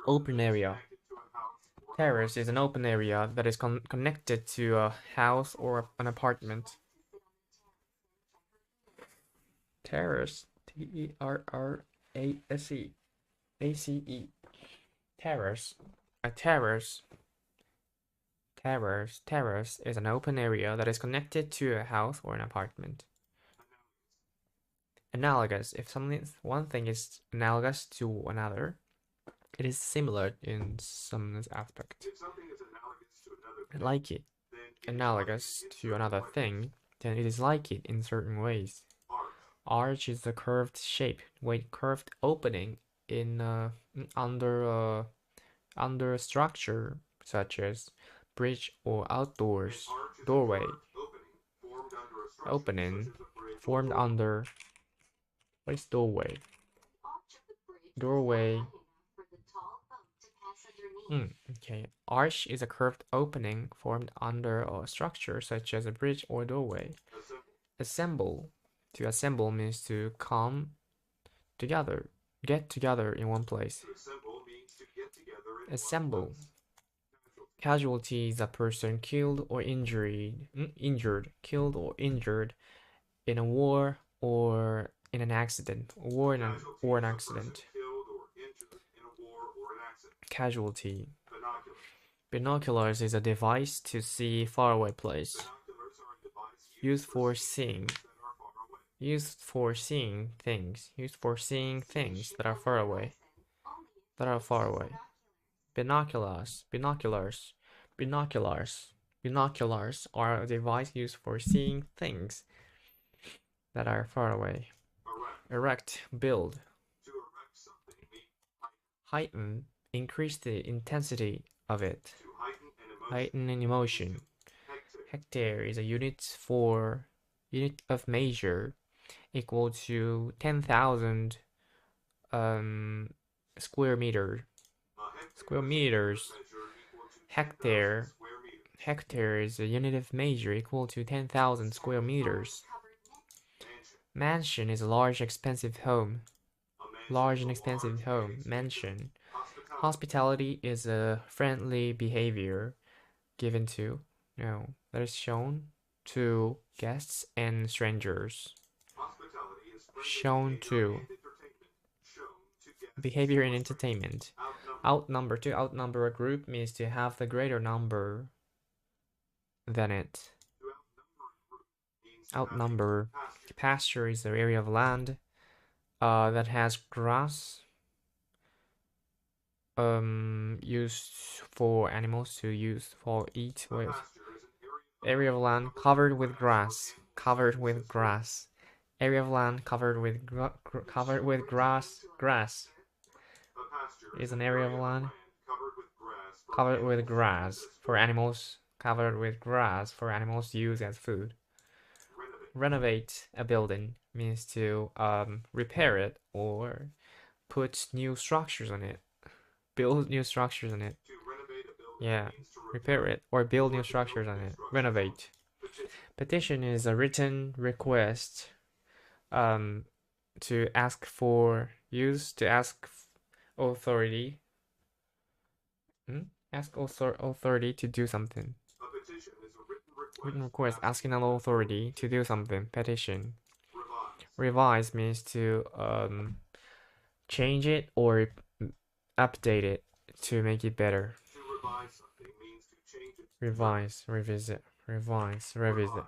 Open area. Terrace is an open area that is connected to a house or an apartment. Terrace. Terrace. ACE. Terrace. A terrace is an open area that is connected to a house or an apartment. Analogous. If one thing is analogous to another, it is similar in some aspect. If something is analogous to another thing, like it, analogous to another thing, then it is like it in certain ways. Arch is a curved shape, curved opening in under a structure such as bridge or outdoors doorway. Opening formed under. What is doorway? Doorway. Okay. Arch is a curved opening formed under a structure such as a bridge or doorway. Assemble. To assemble means to come together, get together in one place. Assemble. Casualty is a person killed or injured in a war or in an accident. Casualty. Binoculars is a device to see faraway place. Used for seeing things that are far away. Binoculars are a device used for seeing things that are far away. Erect. Build. Heighten. Increase the intensity of it. Heighten an emotion. Hectare is a unit of measure equal to 10,000 square meters. Hectare is a unit of measure equal to 10,000 square meters. Mansion is a large expensive home. Mansion. Hospitality is a friendly behavior given to, that is shown to guests and strangers. Shown to. Behavior in entertainment. Outnumber. To outnumber a group means to have the greater number than it. Outnumber. Pasture is the area of land that has grass used for animals to use for eat with. Area of land covered with grass. Covered with grass. Area of land covered with grass. Grass is an area of land covered with grass for animals. Covered with grass for animals to use as food. Renovate a building means to repair it or put new structures on it. Build new structures on it. Yeah, repair it or build new structures on it. Renovate. Petition is a written request to ask for use to ask authority ask authority to do something. Written request asking an authority to do something. Petition. Revise means to change it or update it to make it better. Revise, revisit, revise, revisit.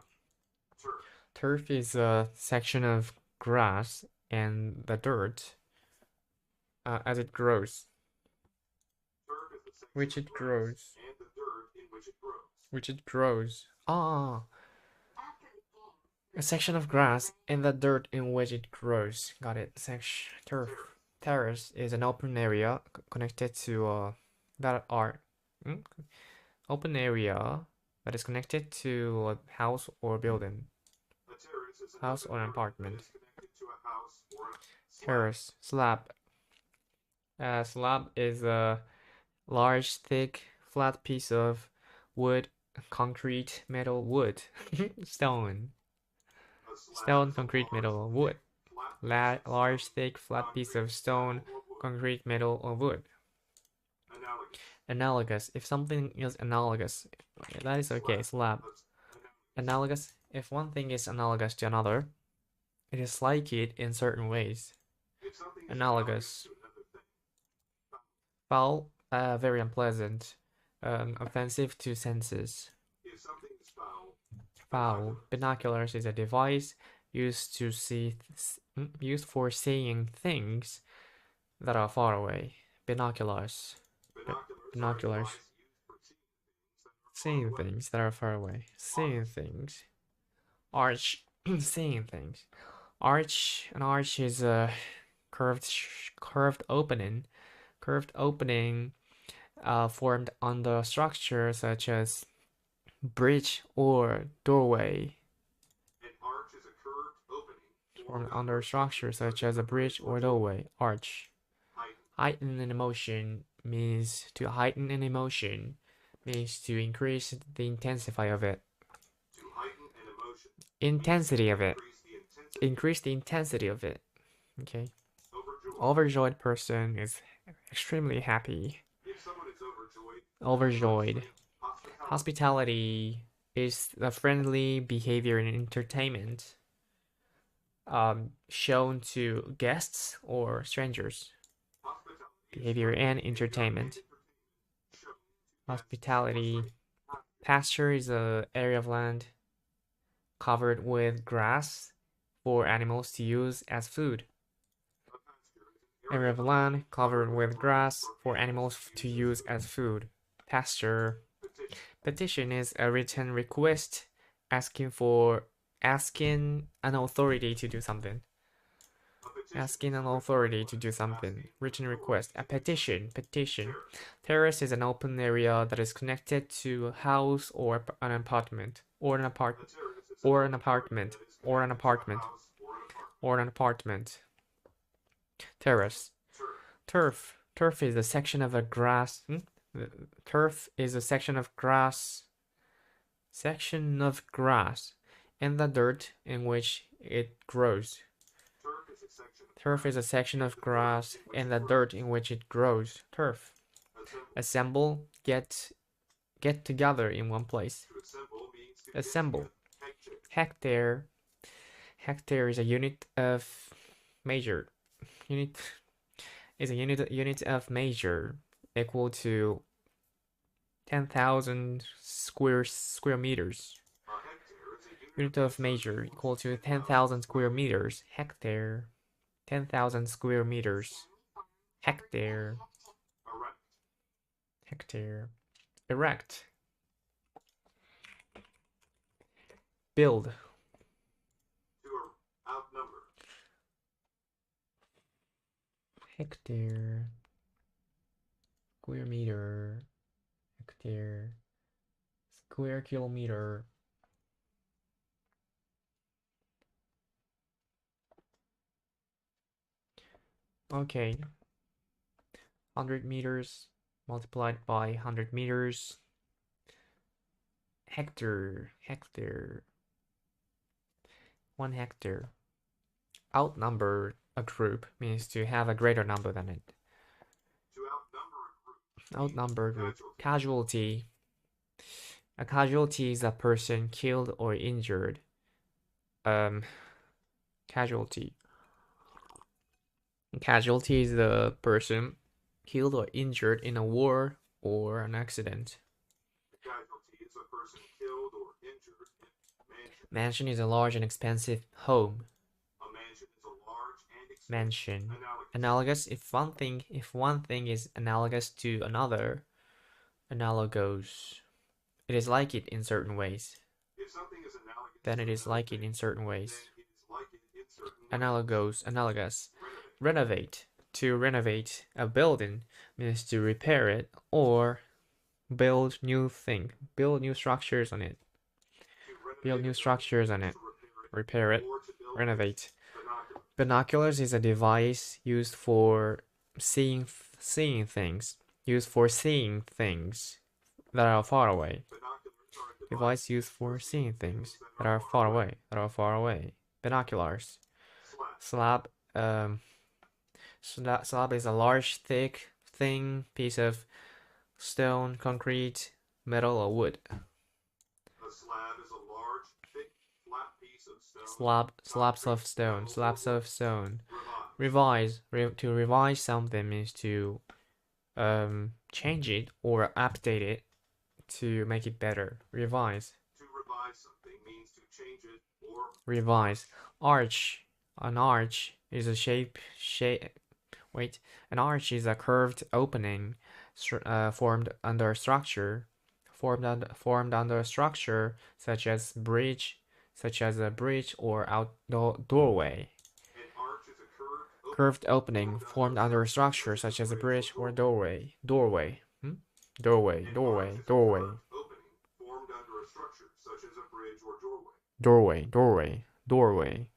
Turf is a section of grass and the dirt as it grows. Which it grows. Which it grows. Ah, a section of grass and the dirt in which it grows. Got it. Turf. Terrace is an open area connected to that are open area that is connected to a house or building. House or an apartment. Terrace. Slab. Slab is a large, thick, flat piece of wood, concrete, metal, wood, stone. Stone, concrete, metal, wood. Large, thick, flat piece of stone, concrete, metal, or wood. Analogous. If something is analogous, that is okay. Slab. Analogous. If one thing is analogous to another, it is like it in certain ways. Analogous. Foul. Very unpleasant. Offensive to senses. Foul. Binoculars is a device used to used for seeing things that are far away. Binoculars. Binoculars. Seeing things that are far away. Seeing things. Arch. Seeing things. Arch. An arch is a curved opening. Curved opening formed under structure such as bridge or doorway. Formed under structure such as a bridge or doorway. Arch. Heighten an emotion means to heighten an emotion means to increase the intensity of it. Intensity of it. Increase the intensity of it. Okay. Overjoyed person is extremely happy. Overjoyed. Hospitality is the friendly behavior and entertainment shown to guests or strangers. Behavior and entertainment. Hospitality. Pasture is an area of land covered with grass for animals to use as food. Area of land covered with grass for animals to use as food. Pasture. Petition is a written request asking an authority to do something. Asking an authority to do something. Written request. A petition. Petition. Terrace is an open area that is connected to a house or an apartment. Or an apartment. Or an apartment. Or an apartment. Or an apartment. Terrace. Turf. Turf is a section of a grass. Turf is a section of grass. Section of grass and the dirt in which it grows. Turf is a section of grass and the dirt in which it grows. Turf. Assemble. Get together in one place. Assemble. Hectare. Hectare is a unit of measure. Unit is a unit of measure equal to 10,000 square meters. Unit of measure equal to 10,000 square meters. Hectare. 10,000 square meters. Hectare. hectare. Erect. Build. To outnumber. Hectare. Square meter. Hectare. Square kilometer. Okay. 100 meters multiplied by 100 meters. Hectare. Hectare. 1 hectare. Outnumber a group means to have a greater number than it. To outnumber a group. Outnumber a group. Casualty. A casualty is a person killed or injured. Casualty. Casualty is the person killed or injured in a war or an accident. Casualty is a person killed or injured in a mansion. Mansion is a large and expensive home. A mansion is a large and expensive Mansion. analogous. If one thing is analogous to another, analogous. It is like it in certain ways. If something is analogous, then it is like it in certain ways. then it is like it in certain ways. Analogous. Renovate. To renovate a building means to repair it or build new structures on it. Build new structures on it. Repair it. Renovate. Binoculars is a device used for seeing things. Used for seeing things that are far away. Device used for seeing things that are far away. Binoculars. Slab. Slab is a large, thick, thin piece of stone, concrete, metal, or wood. A slab is a large, thick, flat piece of stone. Slabs of stone. Revise. To revise something means to change it or update it to make it better. Revise. To revise something means to change it or revise. Arch. An arch is an arch is a curved opening formed under a structure such as a bridge or outdoor doorway. An arch is a curved opening formed under a structure such as a bridge or doorway. Doorway. Doorway. Opening formed under a structure such as a bridge or doorway. Doorway.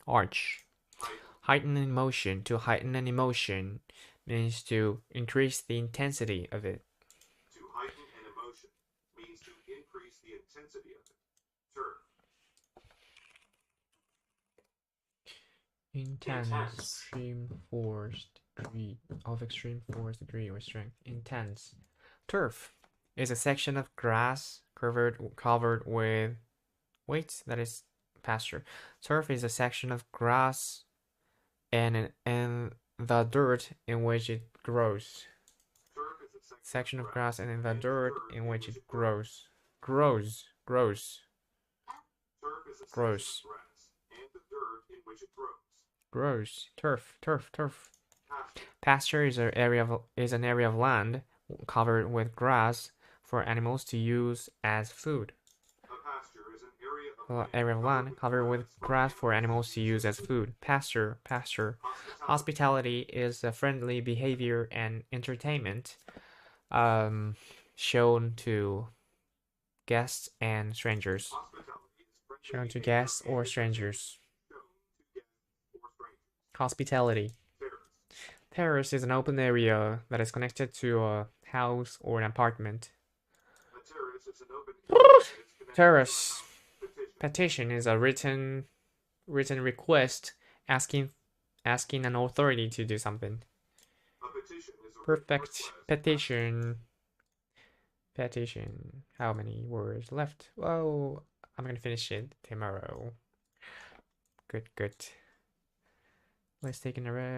Arch. Heighten an emotion. To heighten an emotion means to increase the intensity of it. To heighten an emotion means to increase the intensity of it. Turf. Intense. Extreme force degree or strength. Intense. Turf is a section of grass covered with that is pasture. Turf is a section of grass and the dirt in which it grows. Turf is a Section of grass and in the dirt in which it grows. Turf is a section of grass and the dirt in which it grows. Turf. Pasture is an area of land covered with grass for animals to use as food. A pasture is an area of land covered with grass for animals to use as food. Pasture. Hospitality is a friendly behavior and entertainment shown to guests and strangers. Shown to guests or strangers. Hospitality. Terrace is an open area that is connected to a house or an apartment. A terrace is an open area that is connected Terrace. to a Petition is a written request asking an authority to do something. A petition is a Perfect. Petition. How many words left? Oh, I'm gonna finish it tomorrow. Good. Let's take a rest.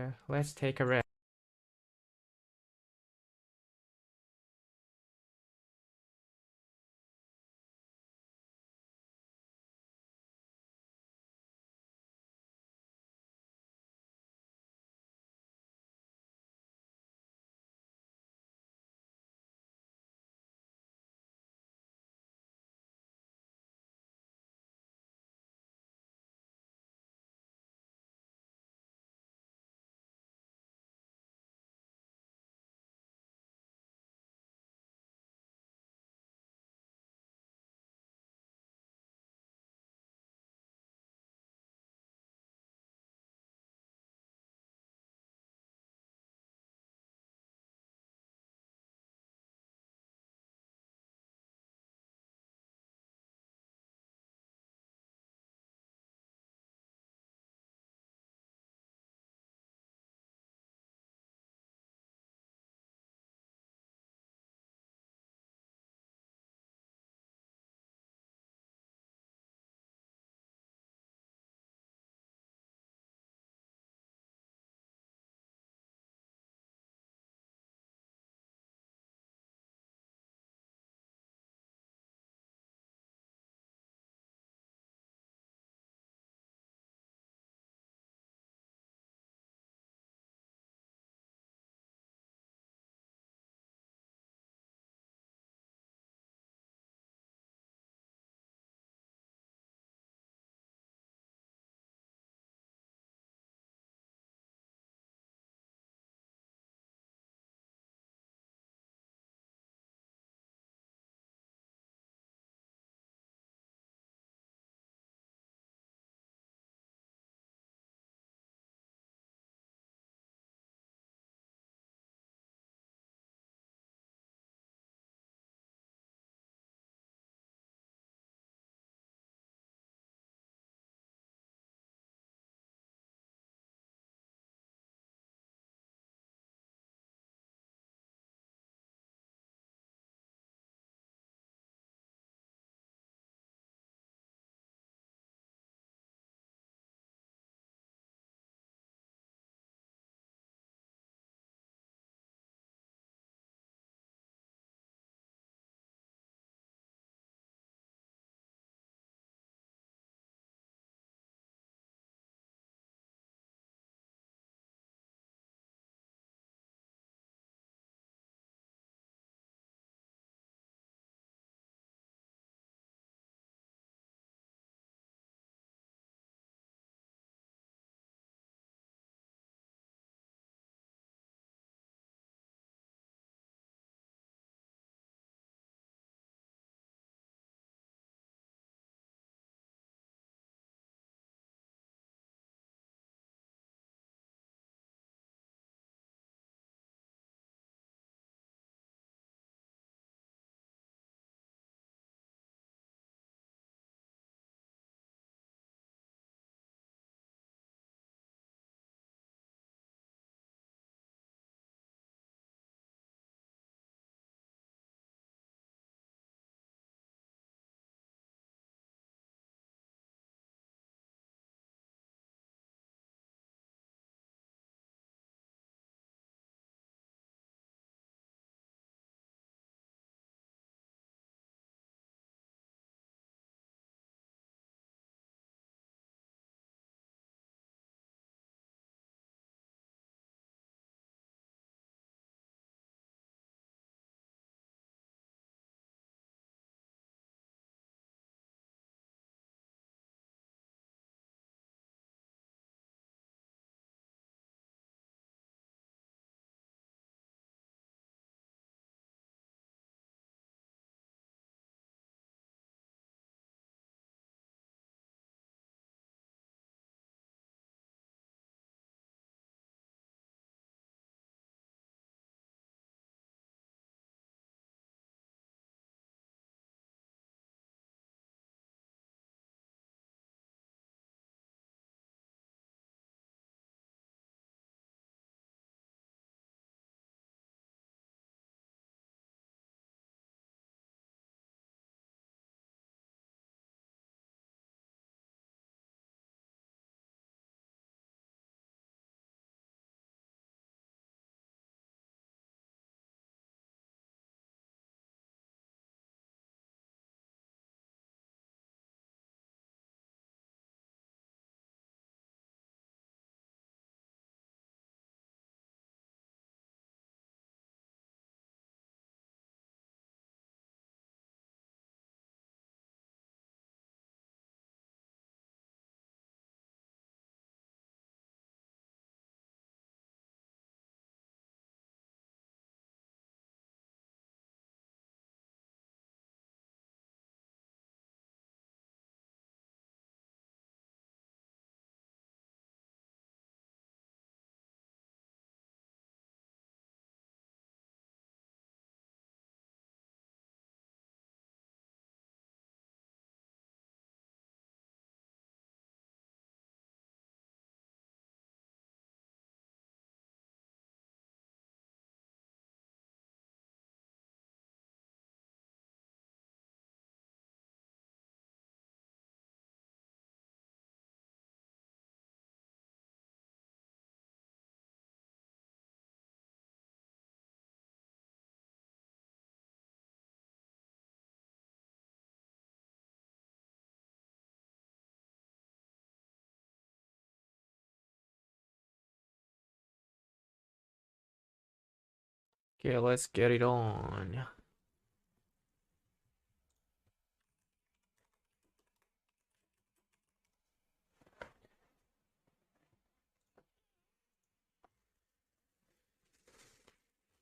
Okay, let's get it on.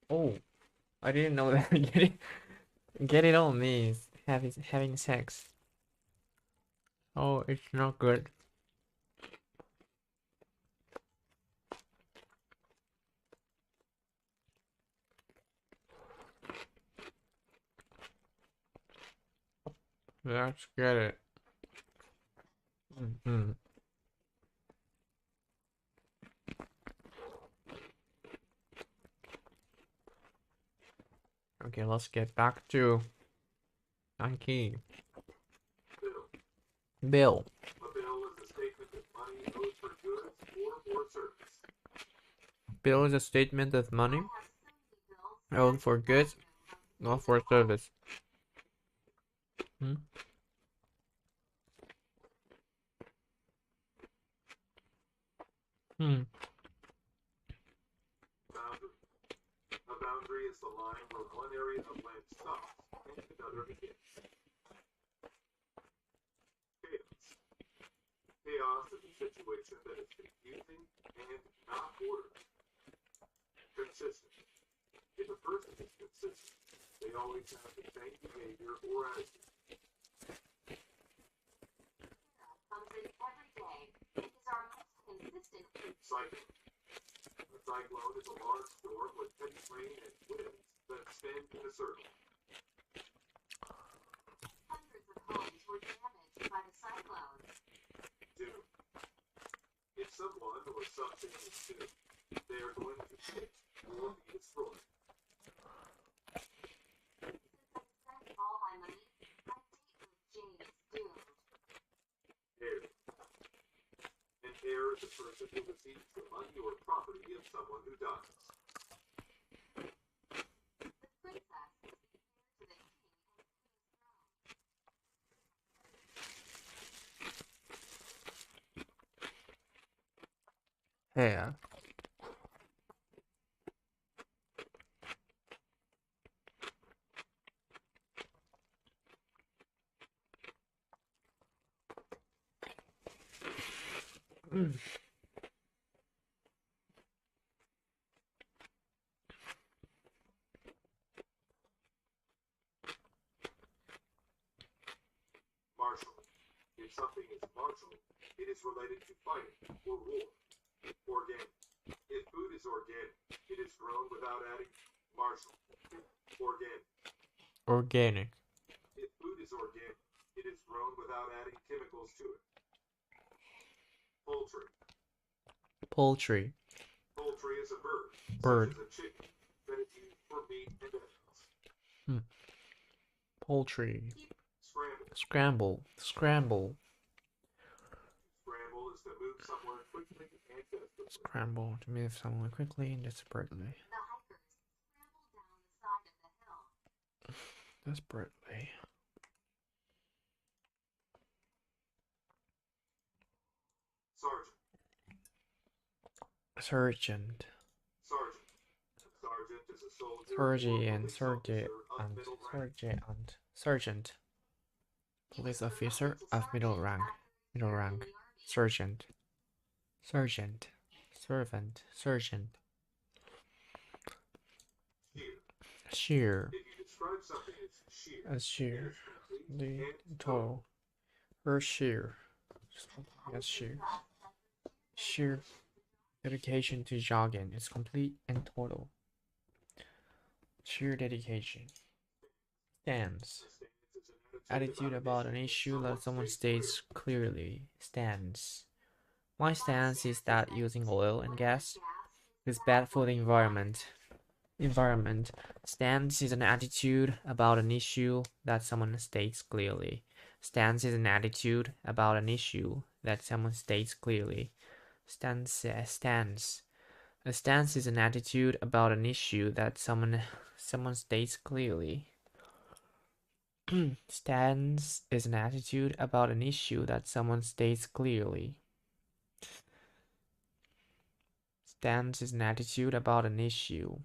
Oh, I didn't know that. Get it on means having sex. Oh, it's not good. Let's get it. Okay, let's get back to Yankee. Bill. A bill is a statement of money owed for goods or for service. Bill is a statement of money owed for goods, not for service. Hmm? Hmm. Boundary. A boundary is the line where one area of land stops and another begins. Chaos. Chaos is a situation that is confusing and not ordered. Consistent. If a person is consistent, they always have the same behavior or attitude. Comes in every day and is our most consistent. Cyclone. A cyclone is a large storm with heavy rain and winds that spin in a circle. Hundreds of homes were damaged by the cyclone. Doom. If someone or something is doomed, they are going to hit or be destroyed. Since I spent all my money, my date with Jane is doomed. Heir. An heir is a person who receives the money or property of someone who dies. The princess is the heir to the king and queen's throne. Yeah. Martial. If something is martial, it is related to fighting or war. Organic. If food is organic, it is grown without adding martial. Organic. Organic. If food is organic, it is grown without adding chemicals to it. Poultry. Poultry. Poultry is a bird, Bird. such as a chicken, that is used for meat and eggs. Poultry. Scramble. Scramble. Scramble. Scramble is to move somewhere quickly and desperately. Scramble to move someone quickly and desperately. The hikers scrambled down the side of the hill. Desperately. Sergeant. Sergeant. Sergeant. Sergeant is a soldier Sergeant. Sergeant. Sergeant. Sergeant. Police officer of middle rank. Middle rank. Sergeant. Sergeant. Servant. Sergeant. Sheer. If you describe something as sheer, As sheer. The and total. Her sheer. Yes, sheer. Sheer dedication to jogging is complete and total. Sheer dedication. Stance. Attitude about an issue that someone states clearly. Stance. My stance is that using oil and gas is bad for the environment. Stance is an attitude about an issue that someone states clearly. Stance is an attitude about an issue that someone states clearly. Stance. A stance is an attitude about an issue that someone states clearly. Stance is an attitude about an issue that someone states clearly. Stance is an attitude about an issue.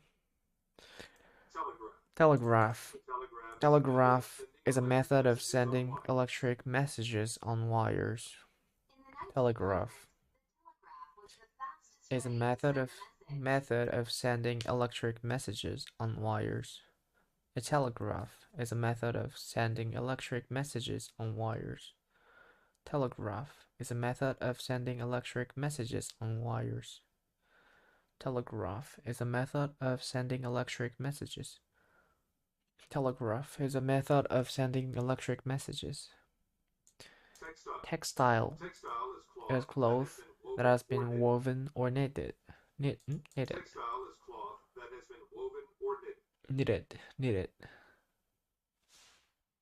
Telegraph. The telegraph Telegraph is a method of electric messages sending on wires. electric messages on wires. In the Telegraph 1900s, the telegraph was the fastest is a way to method send of a message. sending electric messages on wires. A telegraph is a method of sending electric messages on wires. Telegraph is a method of sending electric messages on wires. Telegraph is a method of sending electric messages. Telegraph is a method of sending electric messages. Textile. Textile Textile is cloth that has been woven or knitted. Knitted. Textile is cloth that has been woven or knitted.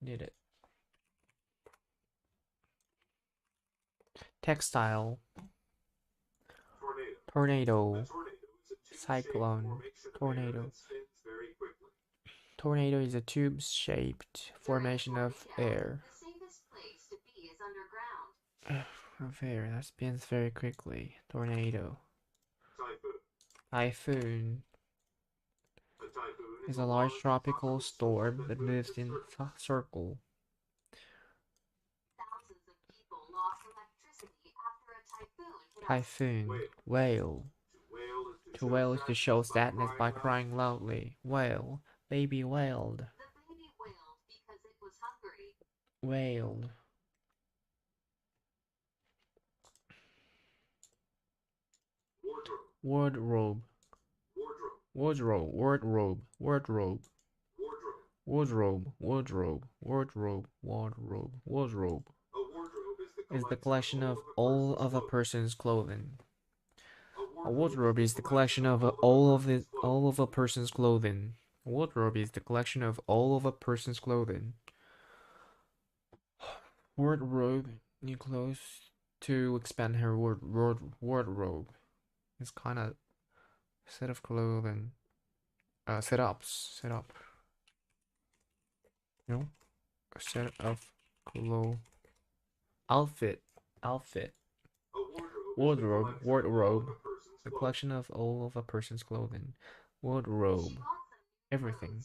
Knitted. Textile. Tornado. Tornado. A tornado is a tube-shaped Cyclone. formation of Tornado. air that spins very quickly. Tornado is a tube-shaped formation of air. The safest place to be is underground. Of air that spins very quickly. Tornado. Typhoon. Typhoon A typhoon is a large tropical storm that moves in a circle. Thousands of people lost electricity after a typhoon hit us. Typhoon. Wail. To wail is to show sadness by crying loudly. Wail. Baby wailed. The baby wailed because it was hungry. Wailed. Wardrobe. Wardrobe. Wardrobe. Wardrobe. Wardrobe. Wardrobe. Wardrobe. Wardrobe. Wardrobe. A wardrobe Is the collection of all of a person's clothing. A wardrobe is the collection of all of a person's clothing. A wardrobe is the collection of all of a person's clothing. Wardrobe, new clothes to expand her wardrobe. It's kind of set of clothing. Set up. No, a set of clothes. Outfit. Wardrobe. The collection of all of a person's clothing. Wardrobe. Everything.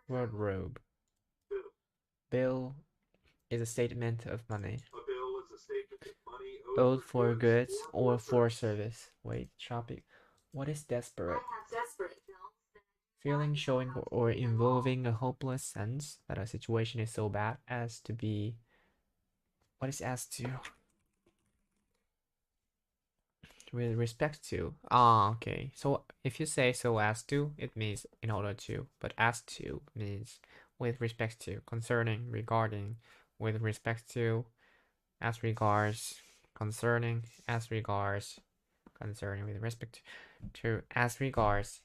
Wardrobe. Bill is a statement of money. A bill is a statement of money Owed for goods or for service. Wait, shopping. What is I desperate? have desperate bills that Feeling showing or involving a hopeless sense that a situation is so bad as to be. What is as to? With respect to. Ah, okay. So if you say so as to, it means in order to. But as to means with respect to, concerning, regarding, with respect to, as regards, concerning, as regards, concerning, with respect to, as regards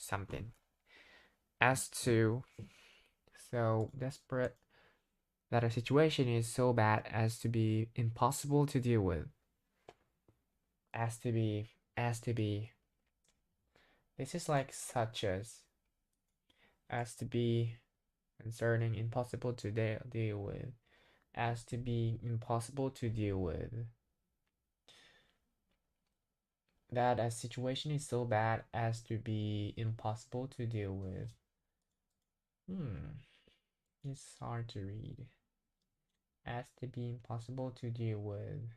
something. As to, so desperate that a situation is so bad as to be impossible to deal with. As to be. This is like such as to be, concerning, impossible to deal with. As to be impossible to deal with. That a situation is so bad as to be impossible to deal with. It's hard to read. As to be impossible to deal with.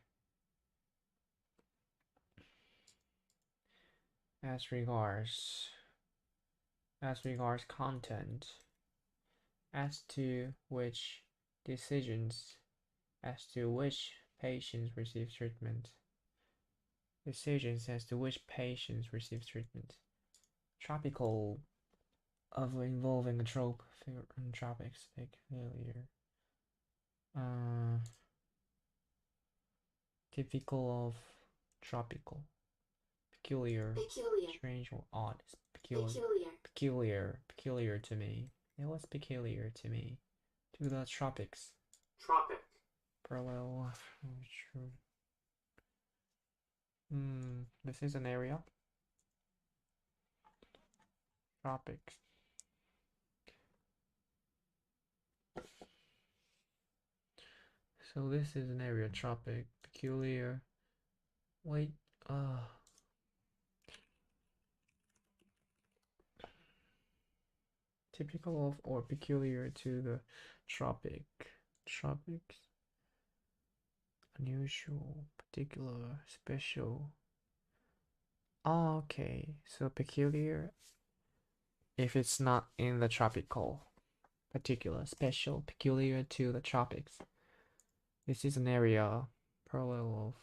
As regards content. As to which decisions. As to which patients receive treatment. Decisions as to which patients receive treatment. Tropical of involving a trope figure in tropics, peculiar. Typical of tropical. Peculiar. Strange or odd. Peculiar to me. It was peculiar to me. To the tropics. Tropic. Parallel. True. This is an area. Tropics. So this is an area, tropic, peculiar. Wait, typical of or peculiar to the tropics, unusual, particular, special. Oh, okay, so peculiar if it's not in the tropical, particular, special, peculiar to the tropics. This is an area parallel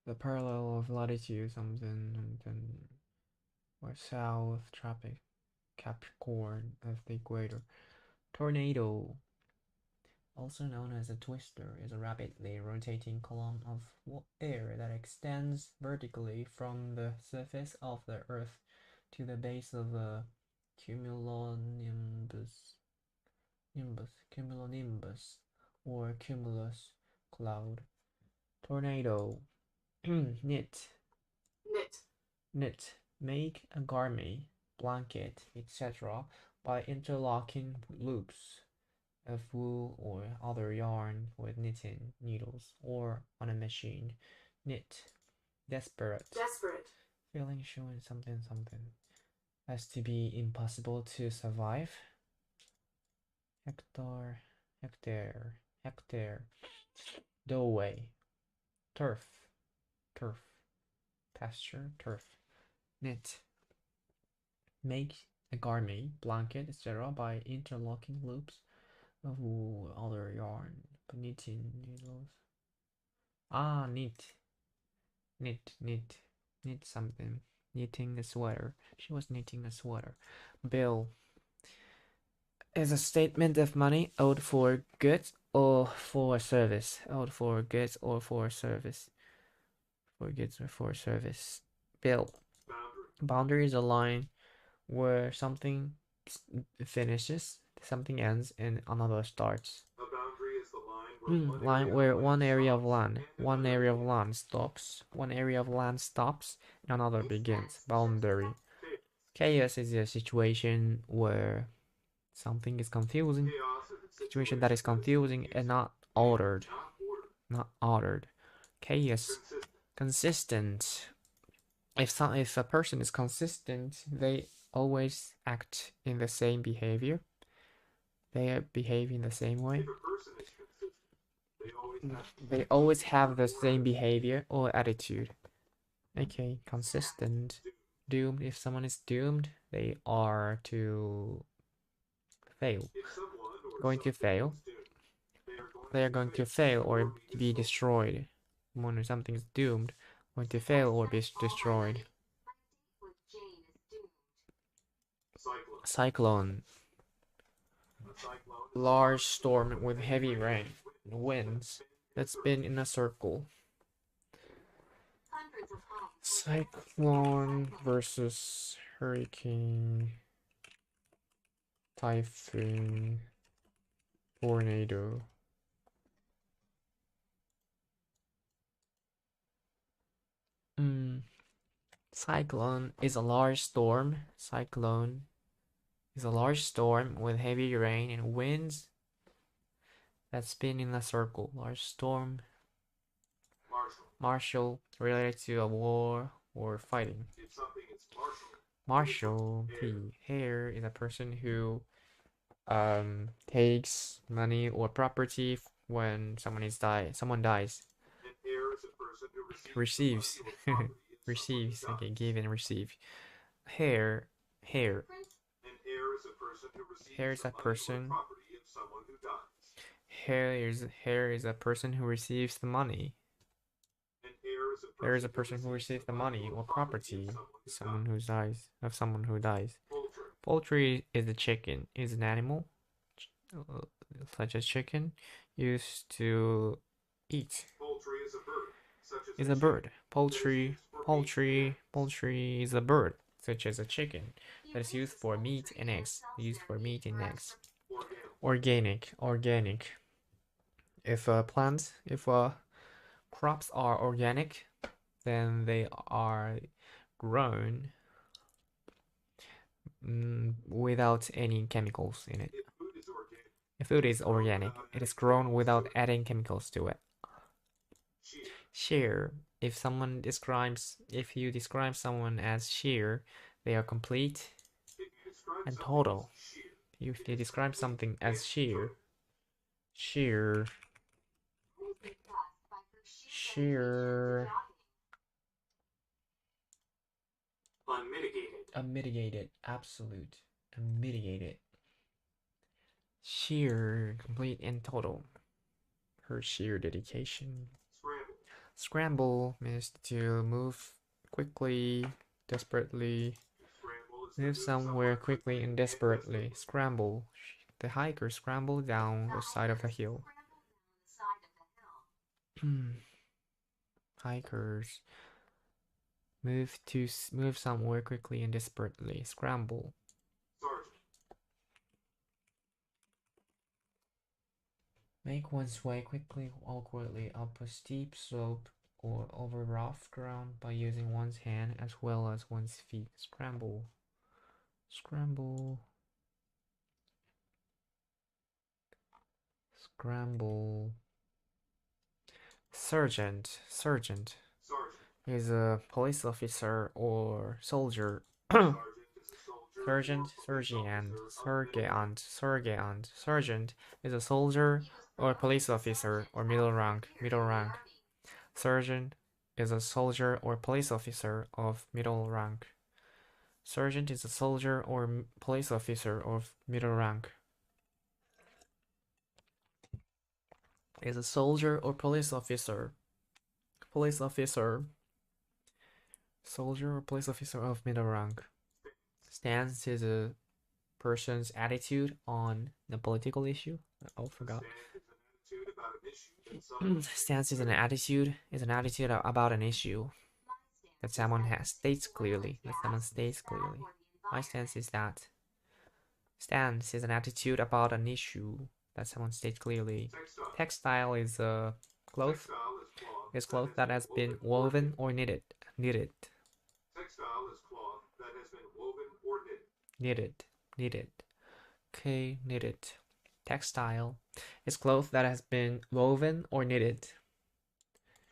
the parallel of latitude something or south tropic Capricorn of the equator. Tornado, also known as a twister, is a rapidly rotating column of air that extends vertically from the surface of the Earth to the base of a cumulonimbus, or cumulus cloud. Tornado. Knit. Make a garment, blanket, etc. by interlocking loops of wool or other yarn with knitting needles or on a machine. Knit. Desperate. Feeling showing something as to be impossible to survive. Hectare. Doorway. Turf. Pasture. Turf. Knit. Make a garment, blanket, etc. by interlocking loops of wool or other yarn. Knitting needles. Ah, knit something. Knitting a sweater. She was knitting a sweater. Bill is a statement of money owed for goods or for service. Owed for goods or for service. For goods or for service. Bill. Boundary is a line where something finishes, something ends, and another starts. A boundary is the line where one area of land stops, and another begins. Boundary. Chaos is a situation where something is confusing. Situation that is confusing and not ordered. Chaos. Consistent. If a person is consistent, they always act in the same behavior. They behave in the same way. If a person is consistent, they always have the same behavior or attitude. Okay, consistent. Doomed. If someone is doomed, they are to fail. Going to fail. They are going to fail or be destroyed. When something is doomed, going to fail or be destroyed. Cyclone. Large storm with heavy rain and winds that spin in a circle. Cyclone versus hurricane, typhoon, tornado. Cyclone is a large storm. Cyclone is a large storm with heavy rain and winds that spin in a circle. Large storm. Martial, related to a war or fighting. Martial, the heir is a person who takes money or property when someone dies. an heir is a person who Receives. Receives. Okay, give and receive. Heir. An heir is a person who receives Heir is a person. property of someone who dies. Heir is a person who receives the money. An heir is a person who receives the money or property of someone who dies. Poultry is a chicken. Is an animal such as chicken used to eat. Poultry is a bird. Is a bird. Poultry is a bird, such as a chicken, that is used for meat and eggs. Organic. If crops are organic, then they are grown without any chemicals in it. A food is organic. It is grown without adding chemicals to it. Sheer. Sheer. If you describe someone as sheer, they are complete If you describe and something total. as sheer, If it you is describe complete something as and sheer, total. sheer, I was impressed by her sheer sheer, dedication to jogging. Unmitigated. unmitigated, absolute, unmitigated. Sheer, complete and total. Her sheer dedication. Scramble. Scramble means to move quickly, desperately, To scramble is to move somewhere quickly and desperately. Scramble. The hiker scrambled down the side of the hill. Scrambled down the side of the hill. Hikers move somewhere quickly and desperately. Scramble. Sergeant. Make one's way quickly, awkwardly up a steep slope or over rough ground by using one's hand as well as one's feet. Scramble. Scramble. Scramble. Sergeant. Sergeant Sergeant. is a police officer or soldier. Sergeant is a soldier. Sergeant, sergeant is a soldier or police officer or middle rank. Sergeant is a soldier or police officer of middle rank. Sergeant is a soldier or police officer of middle rank. Is a soldier or police officer. Police officer. Soldier or police officer of middle rank. Stance is a person's attitude on the political issue. Oh, forgot. Stance is an attitude about an issue that someone states clearly. My stance is that. Stance is an attitude about an issue that someone states clearly. Textile is a cloth. Is cloth that has been woven or knitted. Textile is cloth that has been woven or Knitted. Okay, knitted. Textile is cloth that has been woven or knitted.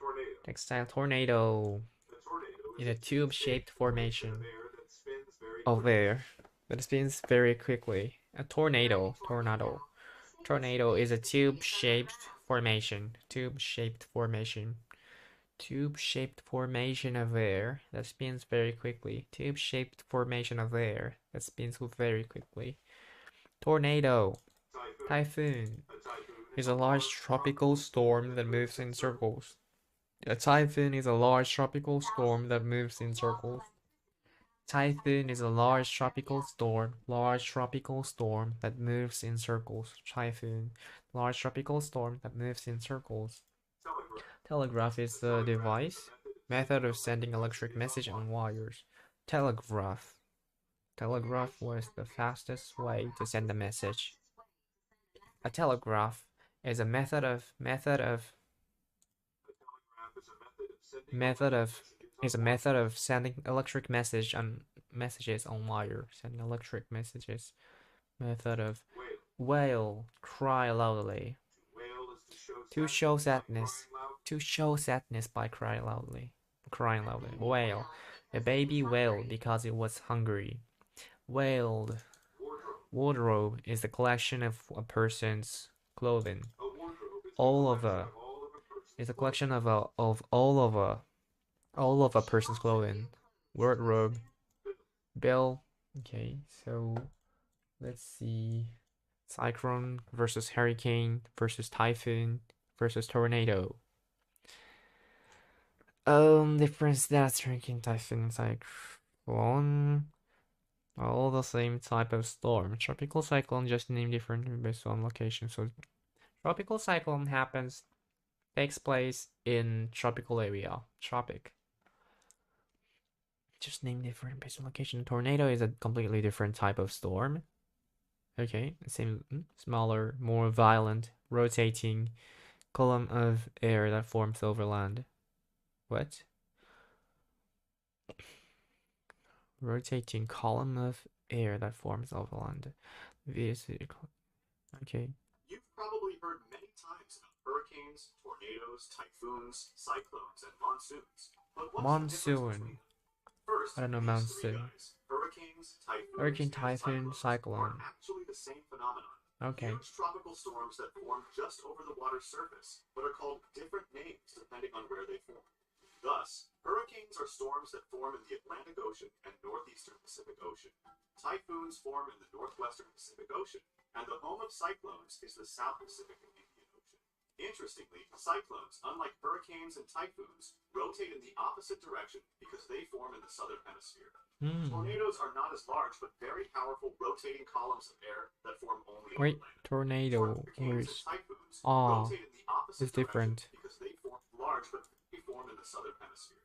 Tornado. Textile tornado is a tube-shaped formation of air that spins very quickly. A tornado. Tornado is a tube-shaped formation. Tube-shaped formation of air that spins very quickly. Tube-shaped formation of air that spins very quickly. Tornado. Typhoon is a large tropical storm that moves in circles. A typhoon is a large tropical storm that moves in circles. Typhoon is a large tropical storm that moves in circles. Typhoon, large tropical storm that moves in circles. Telegraph is a device, method of sending electric message on wires. Telegraph was the fastest way to send a message. A telegraph is a method of sending electric messages on wire. Sending electric messages. Method of wail, cry loudly. To show sadness by crying loudly. Wail. The baby wailed because it was hungry. Wailed. Wardrobe is the collection of a person's clothing. All of a is a collection of all of a person's clothing. Wardrobe. Bill. Okay, so let's see. Cyclone versus hurricane versus typhoon versus tornado. Difference that's hurricane, typhoon, cyclone. All the same type of storm. Tropical cyclone just named different based on location. So tropical cyclone takes place in tropical area. Tropic. Just named different based on location. Tornado is a completely different type of storm. Okay, same, smaller, more violent, rotating column of air that forms over land. What? Rotating column of air that forms over land. Okay. times about hurricanes, tornadoes, typhoons, cyclones, and monsoons. But what's the difference Monsoon. between them? First, I don't know these three monsoon. guys, hurricanes, typhoons, Hurricane, and typhoon, cyclones, cyclone. are actually the same phenomenon. Okay. Huge tropical storms that form just over the water's surface, but are called different names depending on where they form. Thus, hurricanes are storms that form in the Atlantic Ocean and northeastern Pacific Ocean. Typhoons form in the northwestern Pacific Ocean, and the home of cyclones is the South Pacific and Indian Ocean. Interestingly, cyclones, unlike hurricanes and typhoons, rotate in the opposite direction because they form in the southern hemisphere. Tornadoes are not as large but very powerful rotating columns of air that form only over Wait, land. tornado. Hurricanes and typhoons Ah, rotate in the opposite it's direction different. because they form large but they form in the southern hemisphere.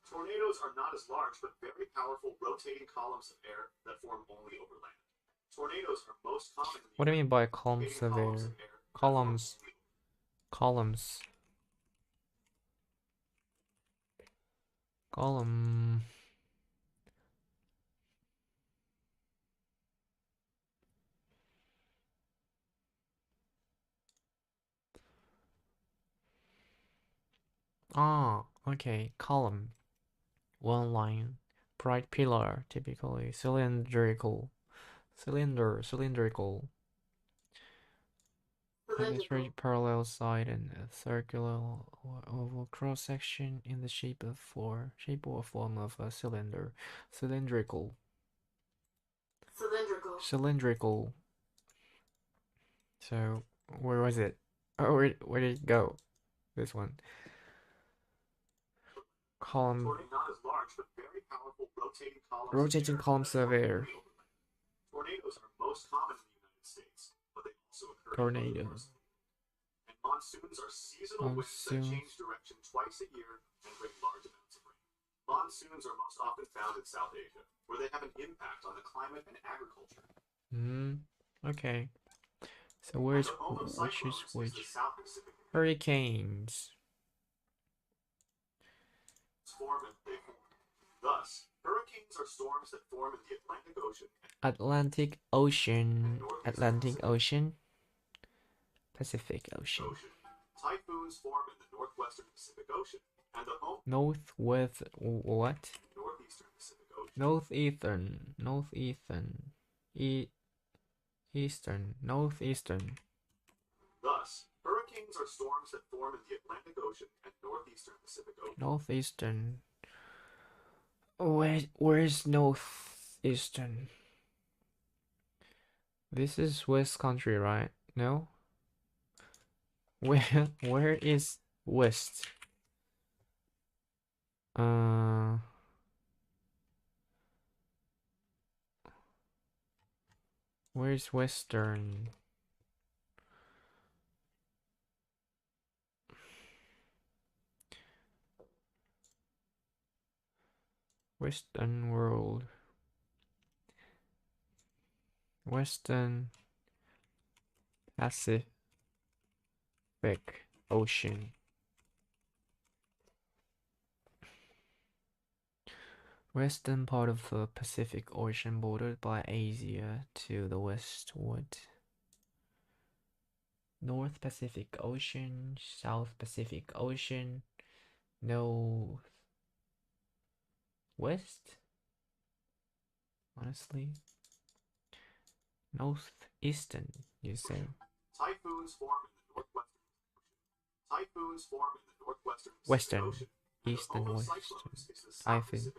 Tornadoes are not as large but very powerful rotating columns of air that form only over land. Tornadoes are most common in the What do you mean by rotating columns of air? that form Columns. only Columns. Column. Ah, okay. Column. One line. Bright pillar, typically cylindrical. Cylindrical. Has a straight parallel side and a circular or oval cross section in the shape or form of a cylinder. Cylindrical. Cylindrical. So where was it? Oh, where did it go? This one. Column. not as large but very powerful Rotating columns of air. Tornadoes are most common in the United States, but they also occur in other Tornado. parts of the world. And monsoons are seasonal winds that change direction twice a year and bring large amounts of rain. Monsoons are most often found in South Asia, where they have an impact on the climate and agriculture. Okay. So which is which? Hurricanes. Thus, hurricanes are storms that form in the Atlantic Ocean. Atlantic Ocean. Pacific Ocean. Typhoons form in the northwestern Pacific Ocean, and the home Northwest what? Northeastern Pacific Ocean. Northeastern. Thus, hurricanes are storms that form in the Atlantic Ocean and northeastern Pacific Ocean. Northeastern. Where's northeastern? This is West Country, right? No? Where is West? Where's Western? Western world. Western Pacific Ocean. Western part of the Pacific Ocean bordered by Asia to the westward. North Pacific Ocean, South Pacific Ocean, North West? Honestly? Northeastern, you say? Typhoons form in the northwestern ocean. Typhoons form in the northwestern Western, Ocean. eastern, western. Typhoon.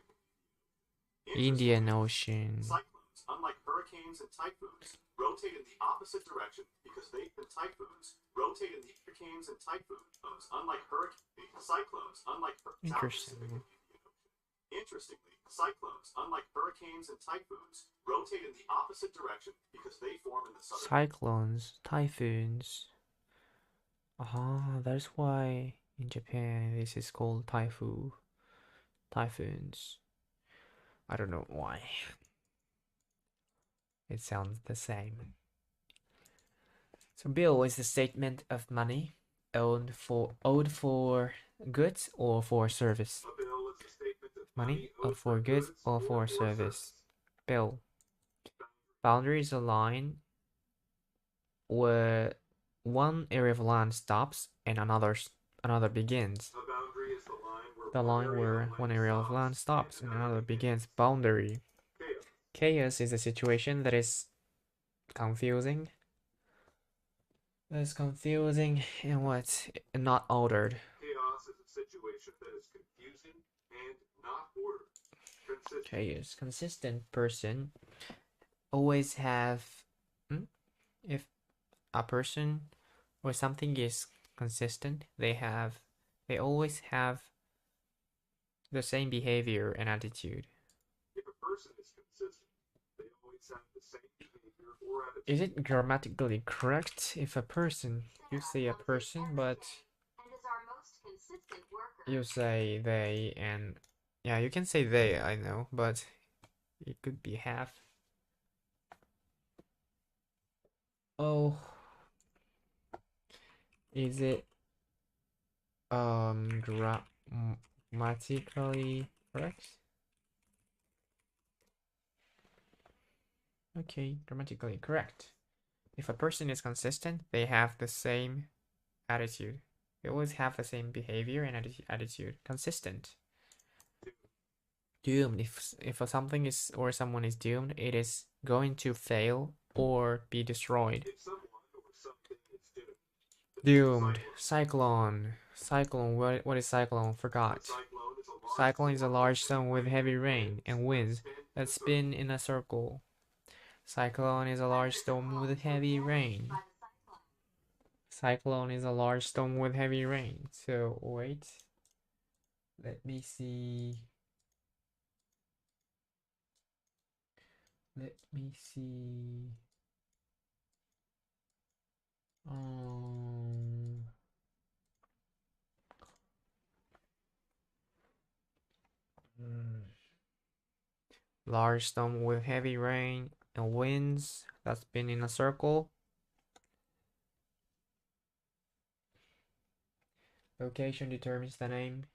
Indian Ocean. Cyclones, unlike hurricanes and typhoons, rotate in the opposite direction because they and typhoons rotate in the hurricanes and typhoons, unlike cyclones, unlike Interesting. Interestingly, cyclones, unlike hurricanes and typhoons, rotate in the opposite direction because they form in the southern. Cyclones, typhoons. That's why in Japan this is called typhoons. I don't know why. It sounds the same. So bill is the statement of money owed for goods or for service. A bill is a statement of Money owed for goods or for service. Bill. Boundaries align with one area of land stops and another begins. A boundary is the line where The line where one area of land stops and another begins. Boundary. Chaos. Chaos is a situation that is confusing. That is confusing and what? Not ordered. Chaos is a situation that is confusing and not ordered. Consistent. Chaos. Consistent person always have. If a person or something is consistent, they always have the same behavior and attitude. If a person is consistent, they always have the same behavior or attitude. Is it grammatically correct if a person, you say a person, but And is our most consistent worker. you say they, and yeah, you can say they, I know, but it could be half. Oh, is it grammatically correct? Okay, grammatically correct. If a person is consistent, they have the same attitude. They always have the same behavior and attitude. Consistent. Doomed. If something is or someone is doomed, it is going to fail or be destroyed. If someone or something is doomed. Doomed. Cyclone. Cyclone. What is cyclone? Forgot. Cyclone is a large storm with heavy rain and winds that spin in a circle. Cyclone is a large storm with heavy rain. Cyclone is a large storm with heavy rain. So, wait. Let me see. Let me see. Large storm with heavy rain and winds that spin in a circle. Location determines the name.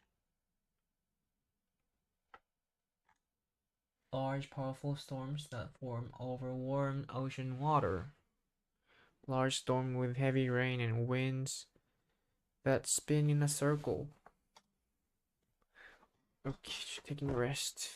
Large powerful storms that form over warm ocean water. Large storm with heavy rain and winds that spin in a circle. Okay, taking a rest.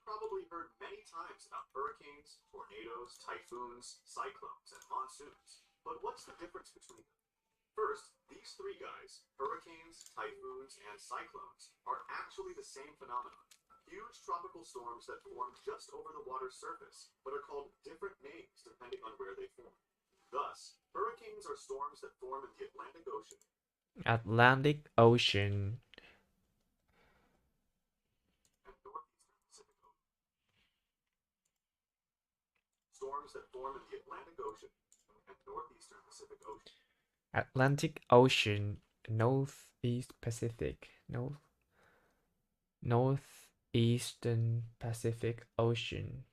probably heard many times about hurricanes, tornadoes, typhoons, cyclones, and monsoons. But what's the difference between them? First, these three guys, hurricanes, typhoons, and cyclones, are actually the same phenomenon. Huge tropical storms that form just over the water's surface, but are called different names depending on where they form. Thus, hurricanes are storms that form in the Atlantic Ocean. Atlantic Ocean. And northeastern Pacific Ocean. Storms that form in the Atlantic Ocean and northeastern Pacific Ocean. Atlantic Ocean, Northeast Pacific, Northeastern Pacific Ocean,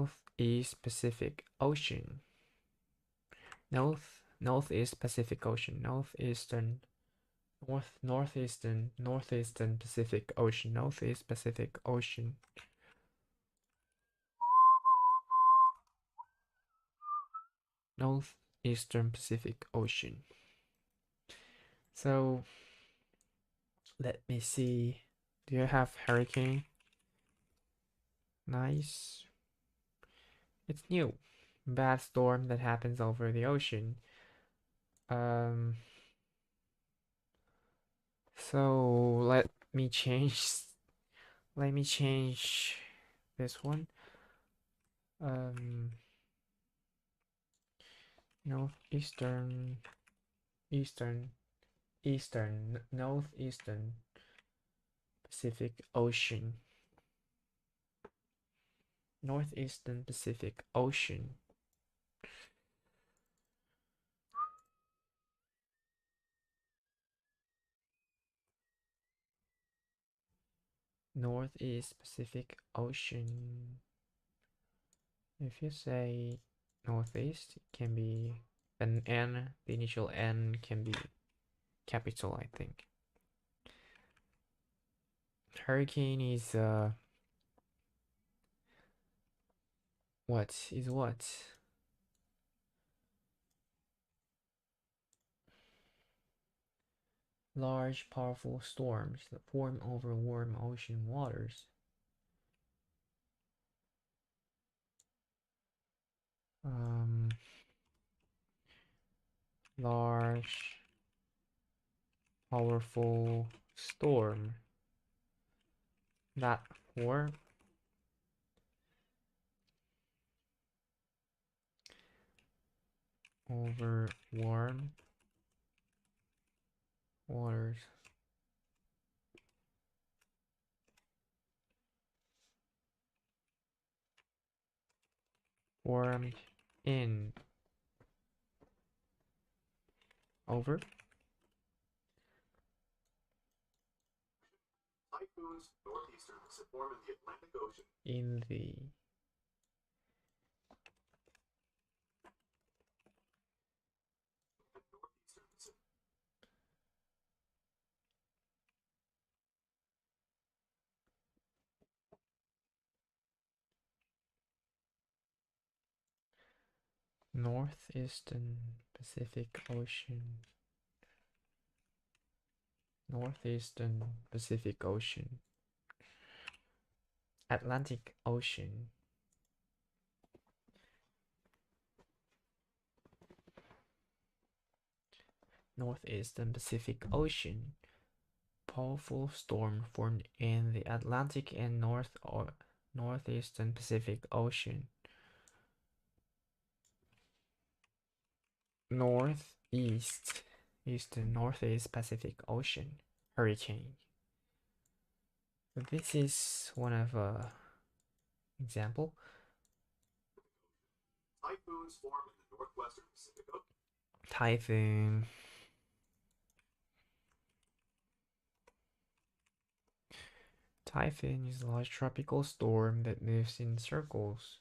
Northeast Pacific Ocean, Northeast Pacific Ocean, Northeastern Pacific Ocean, Northeast Pacific Ocean. Northeastern Pacific Ocean. So let me see. Do you have hurricane? Nice. It's new. Bad storm that happens over the ocean. So let me change this one. Northeastern Northeastern Pacific Ocean. Northeastern Pacific Ocean. Northeast Pacific Ocean. If you say northeast, it can be an N, the initial N can be capital, I think. Hurricane is what? Large, powerful storms that form over warm ocean waters. Large, powerful storm that form over warm waters. Formed in over Typhoons northeastern Pacific form in the Atlantic Ocean. in the And northeastern Pacific. Northeastern Pacific Ocean. Northeastern Pacific Ocean. Atlantic Ocean. Northeastern Pacific Ocean. Powerful storm formed in the Atlantic and northeastern Pacific Ocean. Northeast Pacific Ocean. Hurricane. This is one of example. Typhoons form in the northwestern Pacific Ocean. Typhoon. Typhoon is a large tropical storm that moves in circles.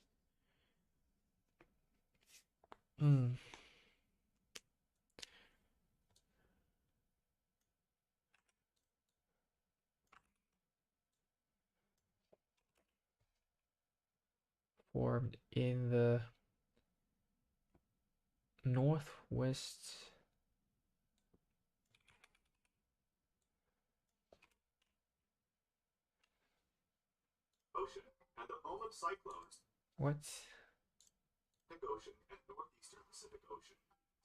Formed in the northwest home of cyclones, What? Pacific Ocean and northeastern Pacific Ocean.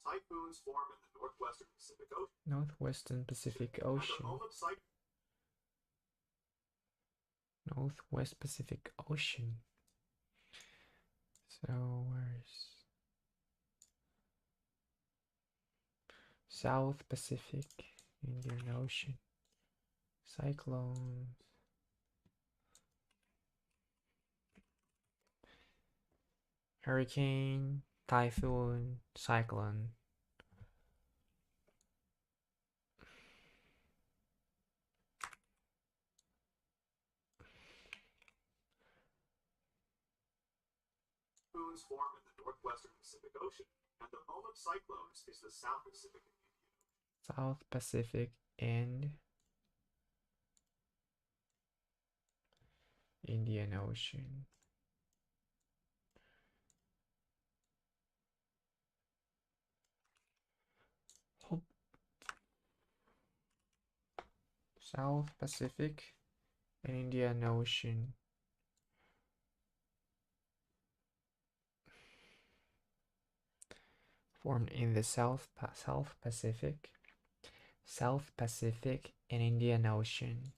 Typhoons form in the northwestern Pacific Ocean. Northwestern Pacific And the Ocean. home of Northwest Pacific Ocean. So where's South Pacific, Indian Ocean, cyclones. Hurricane, typhoon, cyclone. typhoons form in the northwestern Pacific Ocean, and the home of cyclones is the South Pacific. South Pacific and Indian Ocean. South Pacific and Indian Ocean. Formed in the South Pacific and Indian Ocean.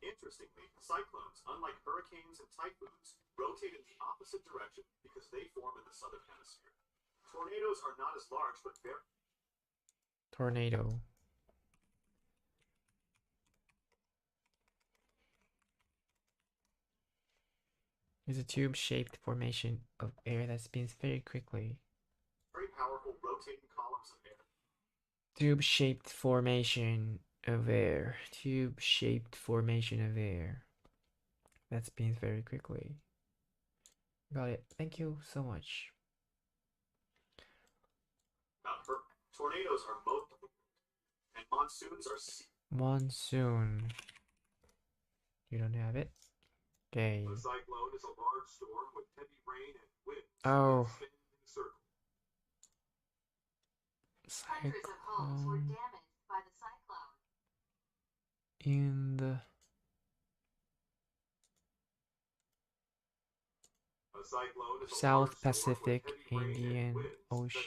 Interestingly, cyclones, unlike hurricanes and typhoons, rotate in the opposite direction because they form in the southern hemisphere. Tornadoes are not as large but very. Tornado. Is a tube-shaped formation of air that spins very quickly. Very powerful rotating columns of air. Tube-shaped formation of air. Tube-shaped formation of air that spins very quickly. Got it. Thank you so much. Tornadoes are most, and monsoons are. Monsoon. You don't have it? Okay. A cyclone is a large storm with heavy rain and winds Oh. that spin in a circle. Hundreds of homes were damaged by the cyclone. In the South Pacific Indian Ocean.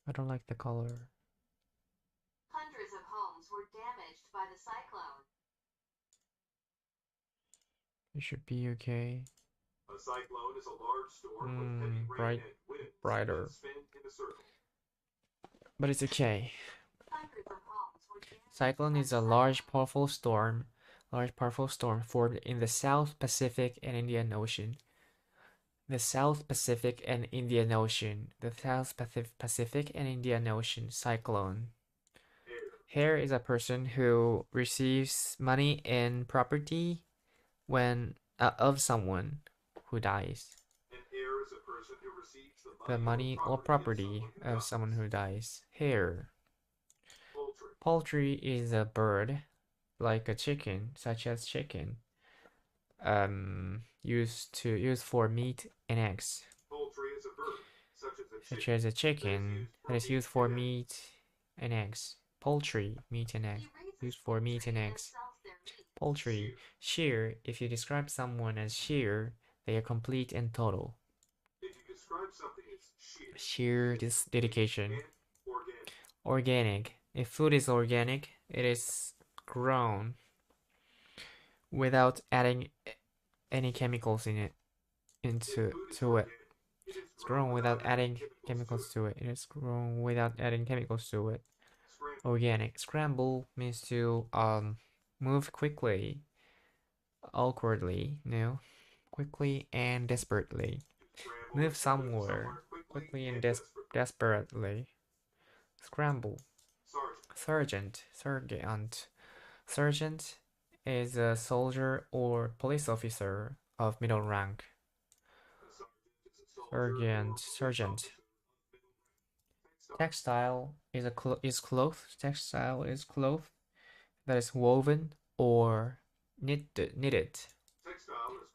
I don't like the color. Hundreds of homes were damaged by the cyclone. It should be okay. A cyclone is a large storm with heavy rain and winds brighter. that spin in a circle. But it's okay. Hundreds of homes were damaged. Cyclone is a large, powerful storm formed in the South Pacific and Indian Ocean. The South Pacific and Indian Ocean. The South Pacific and Indian Ocean cyclone. Heir is a person who receives money and property when of someone who dies. An heir is a person who receives The money or property of someone who dies. Heir. Poultry. Poultry is a bird, like a chicken, such as chicken. Used for meat and eggs. Poultry is a bird, such as a chicken that is used for meat and eggs. Poultry, meat and eggs. Used for meat and eggs. Poultry. Sheer. If you describe someone as sheer, they are complete and total. If you describe something as sheer is dedication. Organic. Organic. If food is organic, it is grown without adding any chemicals in it into it. It's grown without adding chemicals to it. It is grown without adding chemicals to it. Organic. Scramble means to move quickly, awkwardly, no, quickly and desperately. Move somewhere quickly and desperately. Scramble. Sergeant. Sergeant is a soldier or police officer of middle rank. Sergeant. Textile is cloth. Textile is cloth that is woven or knitted.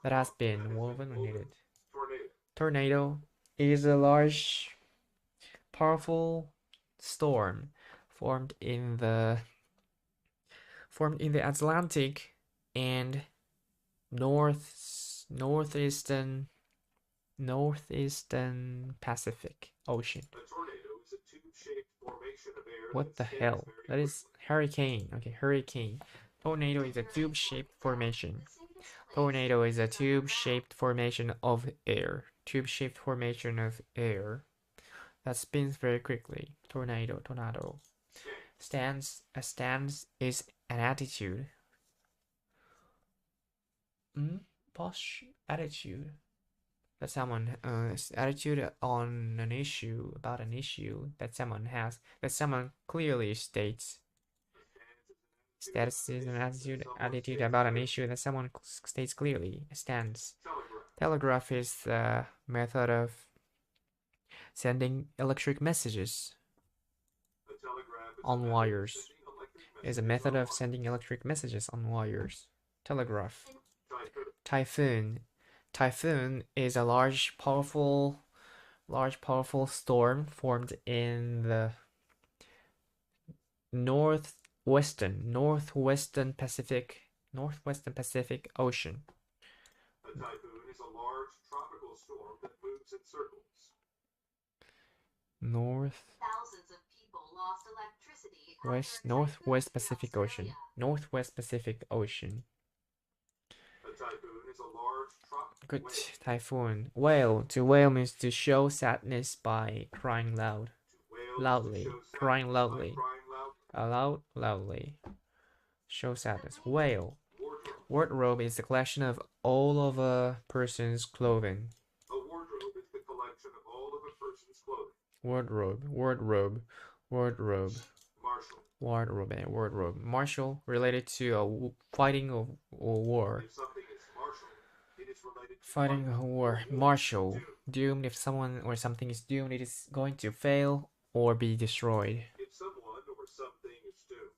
That has been woven or knitted. Tornado is a large, powerful storm formed in the Atlantic and North northeastern Pacific Ocean. A tornado is a tube-shaped formation of air What the that spins hell? very That is quickly. hurricane. Okay, hurricane. Tornado is a tube-shaped formation. The safest place Tornado is a is underground. tube-shaped formation of air. Tube-shaped formation of air that spins very quickly. Tornado. Stance. A stance is an attitude. Attitude. That someone attitude on an issue, about an issue that someone has, that someone clearly states. Status is an attitude about an issue that someone states clearly. Stance. Telegraph is the method of sending electric messages on wires. Is a method of sending electric messages on wires. Telegraph. Typhoon. Typhoon is a large, powerful storm formed in the northwestern Pacific Ocean. A typhoon is a large tropical storm that moves in circles. Thousands of people lost electricity after Northwest Pacific Ocean. Northwest Pacific Ocean. A typhoon is a large tropical Good. wave. Typhoon. Wail. To wail means to show sadness by crying loud. Whales Loudly. show sadness Crying by loudly. crying loudly. Loudly. Show sadness. Wail. Wardrobe. Wardrobe is the collection of all of a person's clothing. A wardrobe is the collection of all of a person's clothing. Wardrobe. Martial. Martial related to fighting or war. If something is martial, it is related to Fighting a war. Martial. Doomed. If someone or something is doomed, it is going to fail or be destroyed. If someone or something is doomed.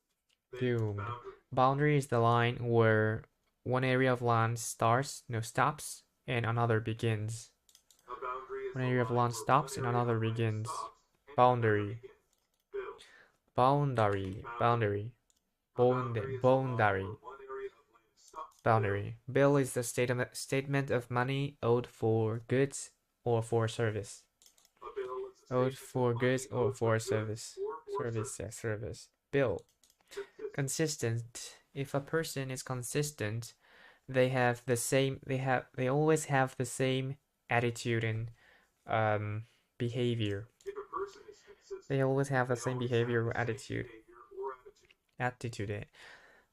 Then Doomed. boundary. Boundary is the line where one area of land stops and another begins. A boundary is One the area of line land where stops one and area another of land begins. stops and Boundary. another begins. Bill. Boundary. A boundary is the line where one area of land stops. Boundary. Bill is the statement of money owed for goods or for service. A bill is a Owed statement for of goods money or owed for goods service. or for Service. Bill. Consistent. Consistent. If a person is consistent, they always have the same attitude and behavior. If a person is consistent, They always have the they same always behavior have or the same attitude. behavior or attitude.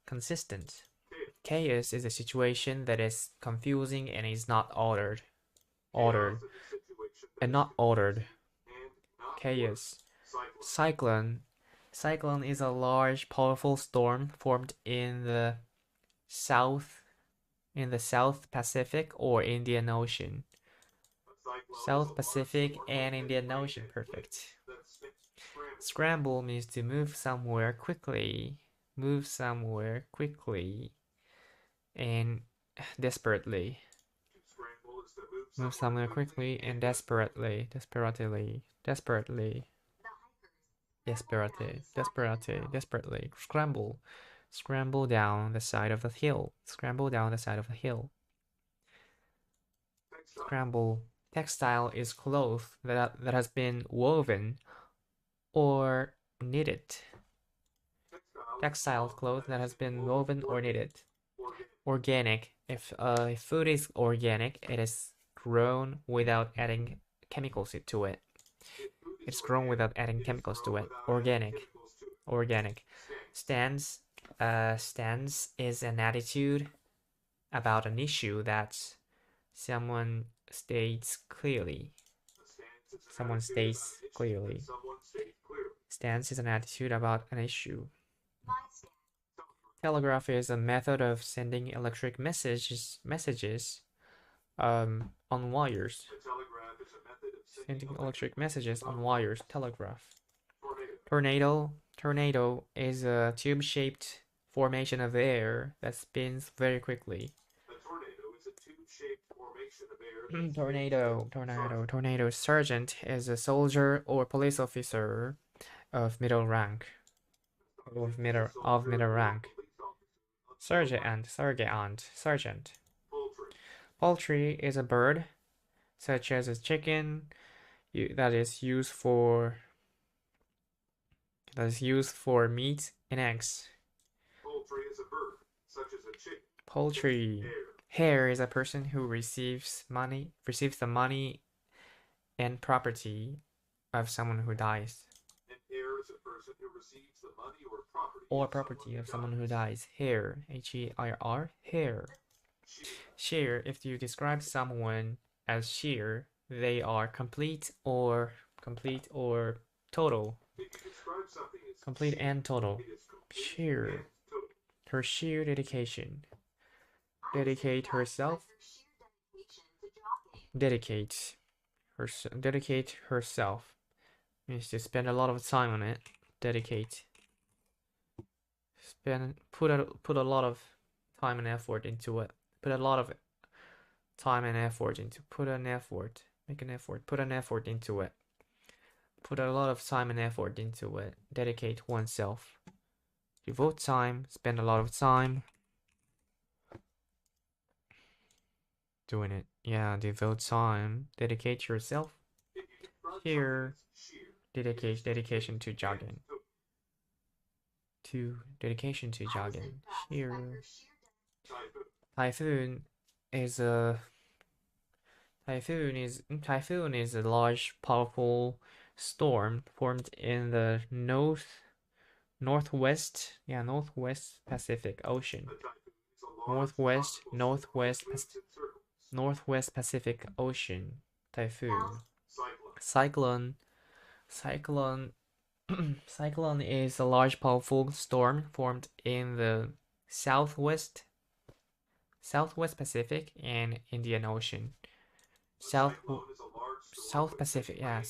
Consistent. Chaos. Chaos is a situation that is confusing and is not ordered. Chaos is a situation that And is not ordered. confusing and not Chaos. ordered. Cyclone. Cyclone is a large, powerful storm formed in the South Pacific or Indian Ocean. South Pacific and Indian Ocean. Perfect. Scramble means to move somewhere quickly. And desperately. Move somewhere quickly and desperately. Desperately. Scramble down the side of the hill. Scramble. Textile is cloth that has been woven or knitted. Textile cloth that has been woven or knitted. Organic. If food is organic, it is grown without adding chemicals to it. It's grown without adding chemicals to it. Organic. Stance. Stance is an attitude about an issue that someone states clearly. Stance is an attitude about an issue. Telegraph is a method of sending electric messages on wires. Sending electric messages on wires. Telegraph. Tornado is a tube-shaped formation of air that spins very quickly. Tornado. Sergeant is a soldier or police officer of middle rank. Sergeant. Poultry is a bird, such as a chicken, that is used for meat and eggs. Poultry is a bird, such as a chicken. Poultry. Heir is a person who receives the money and property of someone who dies. An heir is a person who receives the money or property of someone who dies. Heir, H-E-I-R, heir. Sheer, if you describe someone as sheer, they are complete or total. If you describe something as complete sheer, and total. it is complete Sheer. and total. Her sheer dedication. Dedicate herself. Dedicate herself. Means to spend a lot of time on it. Dedicate. Put a lot of time and effort into it. Put a lot of time and effort into. Put an effort. Make an effort. Put an effort into it. Put a lot of time and effort into it. Dedicate oneself. Devote time. Spend a lot of time doing it. Yeah, devote time. Dedicate yourself. Here, dedication to jogging. Dedication to jogging. Here, typhoon is a large, powerful storm formed in the northwest Pacific Ocean. Northwest Pacific Ocean. Typhoon. Cyclone is a large, powerful storm formed in the southwest Pacific and Indian Ocean. South Pacific and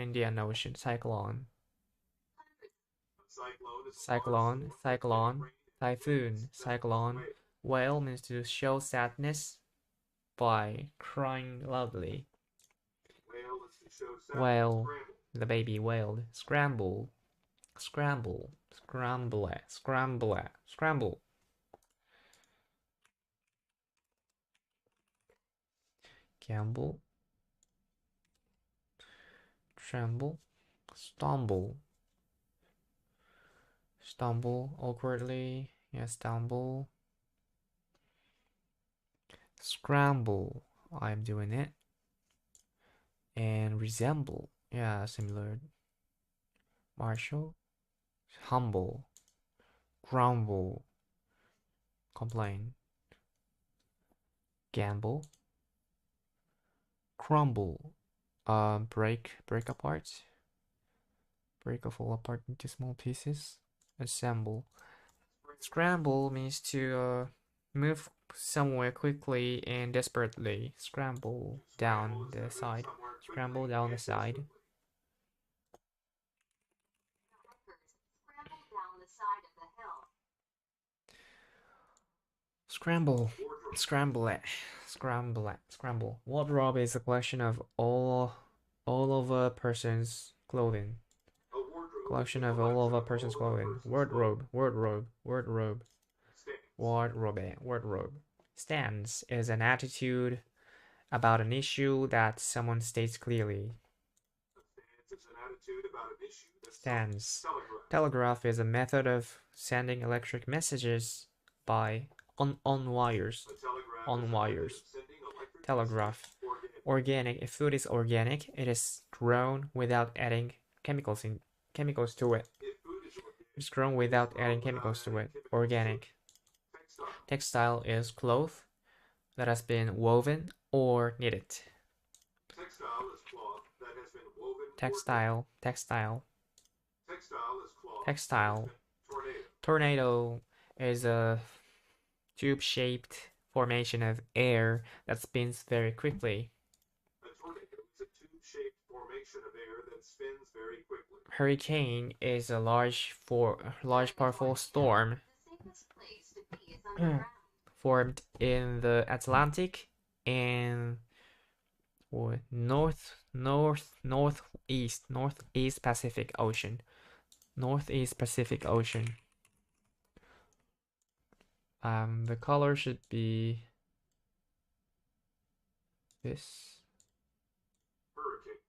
Indian Ocean. Cyclone, typhoon, cyclone. Wail means to show sadness by crying loudly. Wail, the baby wailed. Scramble, scramble. Gamble, tremble, stumble awkwardly. Yeah, stumble. Scramble, I'm doing it. And resemble, yeah, similar. Marshall, humble. Grumble, complain. Gamble, crumble, break apart. Break a fall apart into small pieces. Assemble. Scramble means to move somewhere quickly and desperately. Scramble down the side. Scramble down the side. Scramble. Wardrobe is a collection of all of a person's clothing. Collection of all of a person's clothing. Wardrobe. Stance is an attitude about an issue that someone states clearly. Stance. Telegraph is a method of sending electric messages by on wires. Telegraph. Organic. If food is organic, it is grown without adding chemicals to it. It's grown without adding chemicals to it. Organic. Textile is cloth that has been woven or knitted. Textile is cloth that has been woven. Textile. Textile is cloth. Textile. Tornado is a tube-shaped formation of air that spins very quickly. A tornado is a tube-shaped formation of air that spins very quickly. Hurricane is a large, powerful storm formed in the Atlantic and northeast Pacific Ocean. The color should be this. Hurricane.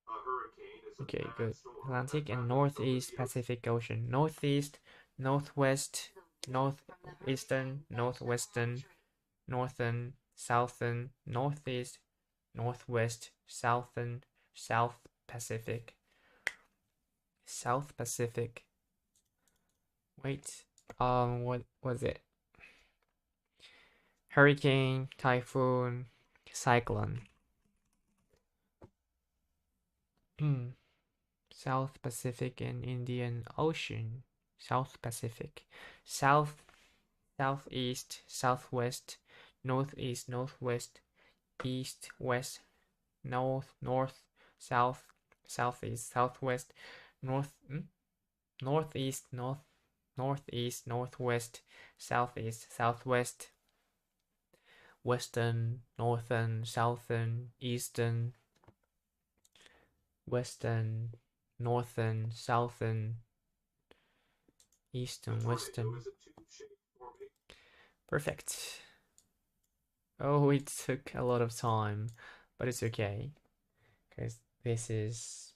A hurricane is a Okay, bad good. storm Atlantic that and happens over Northeast the ocean. Pacific Ocean. Northeast, Northwest, The wind from the Northeastern, hurricane bent the Northwestern, palm tree. Northern, Southern, Northeast, Northwest, Southern, South Pacific. South Pacific. Wait, what was it? Hurricane, typhoon, cyclone. South Pacific and Indian Ocean. South Pacific. South, southeast, southwest, northeast, northwest, east, west, north, north, south, southeast, southwest, north, northeast, northeast, northwest, southeast, southwest, western, northern, southern, eastern, western, northern, southern, eastern, western. Is a tube-shaped formation. Perfect. Oh, it took a lot of time, but it's okay, because this is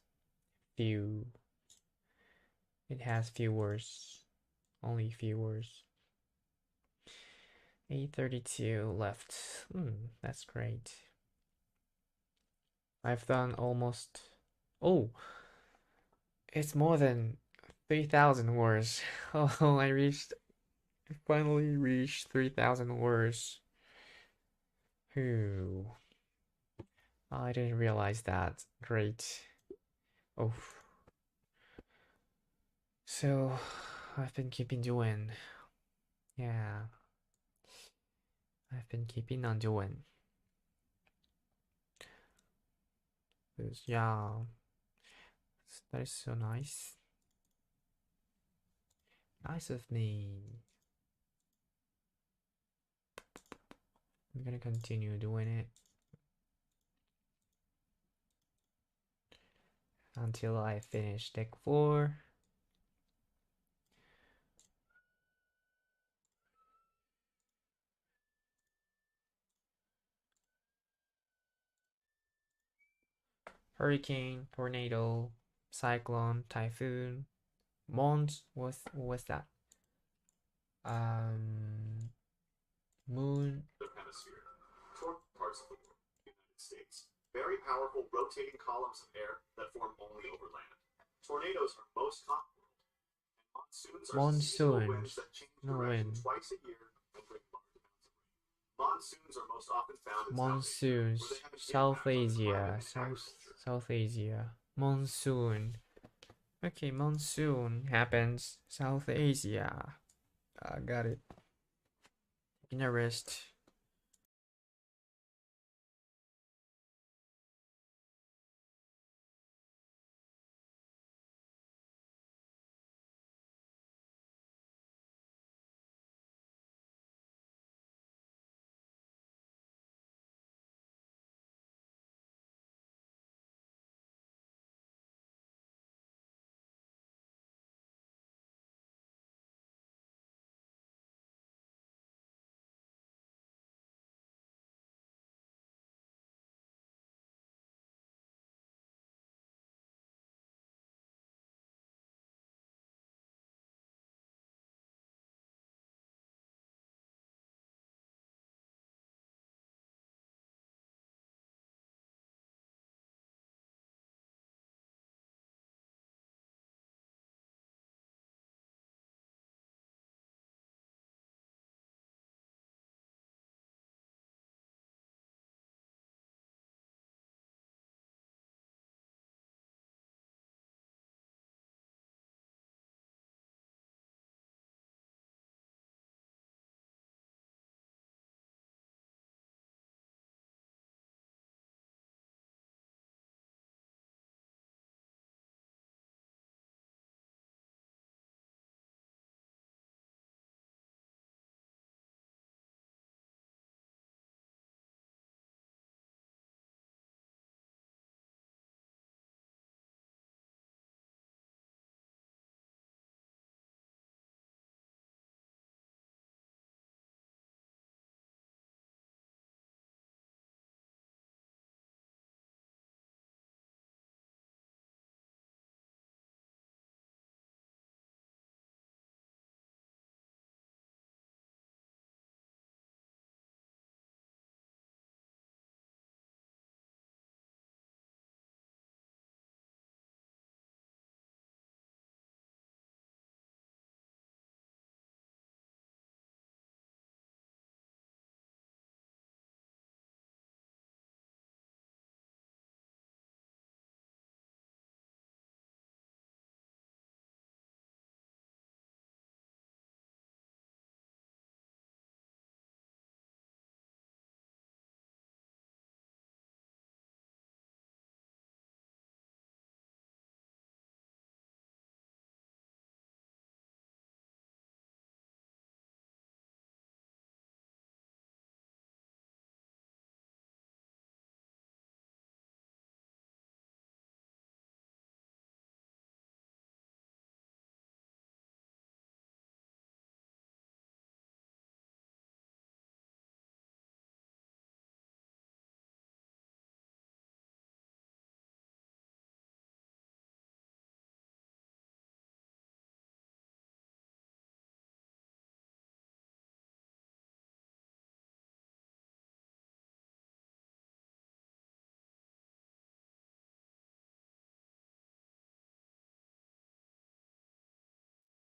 few. It has few words, only few words. 8:32 left. That's great. I've done almost. Oh, it's more than 3,000 words. Oh, I finally reached 3,000 words. Whew. I didn't realize that. Great. Oh. So, I've been keeping doing. Yeah. I've been keeping on doing. Yeah. That is so nice. Nice of me. I'm gonna continue doing it until I finish deck 4. Hurricane, tornado, cyclone, typhoon, what was that? Moon. The hemisphere. Toward parts of the world, United States. Very powerful rotating columns of air that form only over land. Tornadoes are most common. Monsoons are seasonal winds that change direction twice a year and bring large amounts of rain. Monsoons are most often found in Monsoons, South Asia, South Asia. Monsoon. Okay, monsoon happens South Asia. I got it. Taking a rest.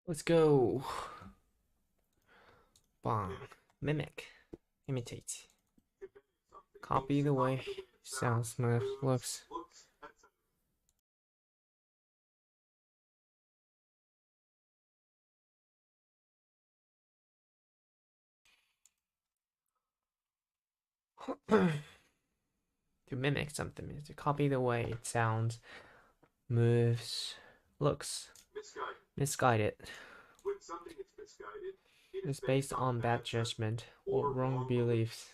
Let's go. Bong. Mimic. Imitate. Copy the way sounds, smooth, looks. To mimic something is to copy the way it sounds, moves, looks. Misguided. When something is misguided, it Is based on bad judgment or wrong beliefs.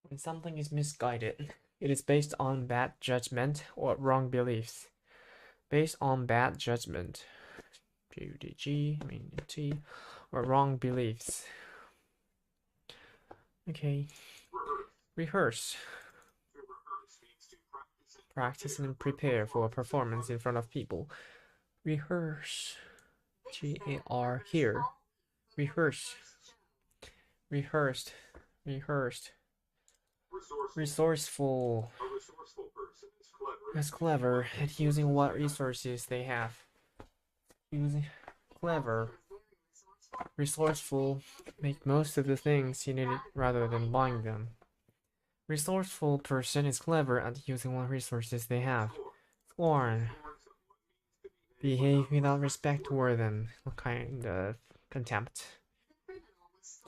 When something is misguided, it is based on bad judgment or wrong beliefs. Based on bad judgment, PUDG, I mean T, or wrong beliefs. Okay. Rehearse. To rehearse means to Practice and prepare for a performance in front of people. Rehearse. G-A-R, here. Rehearse. Rehearsed. Rehearsed. Resourceful. A resourceful person Is clever at using what resources they have. Using clever. Resourceful. Make most of the things you need rather than buying them. Resourceful person is clever at using what resources they have. Scorn. Behave without respect toward them. What kind of contempt?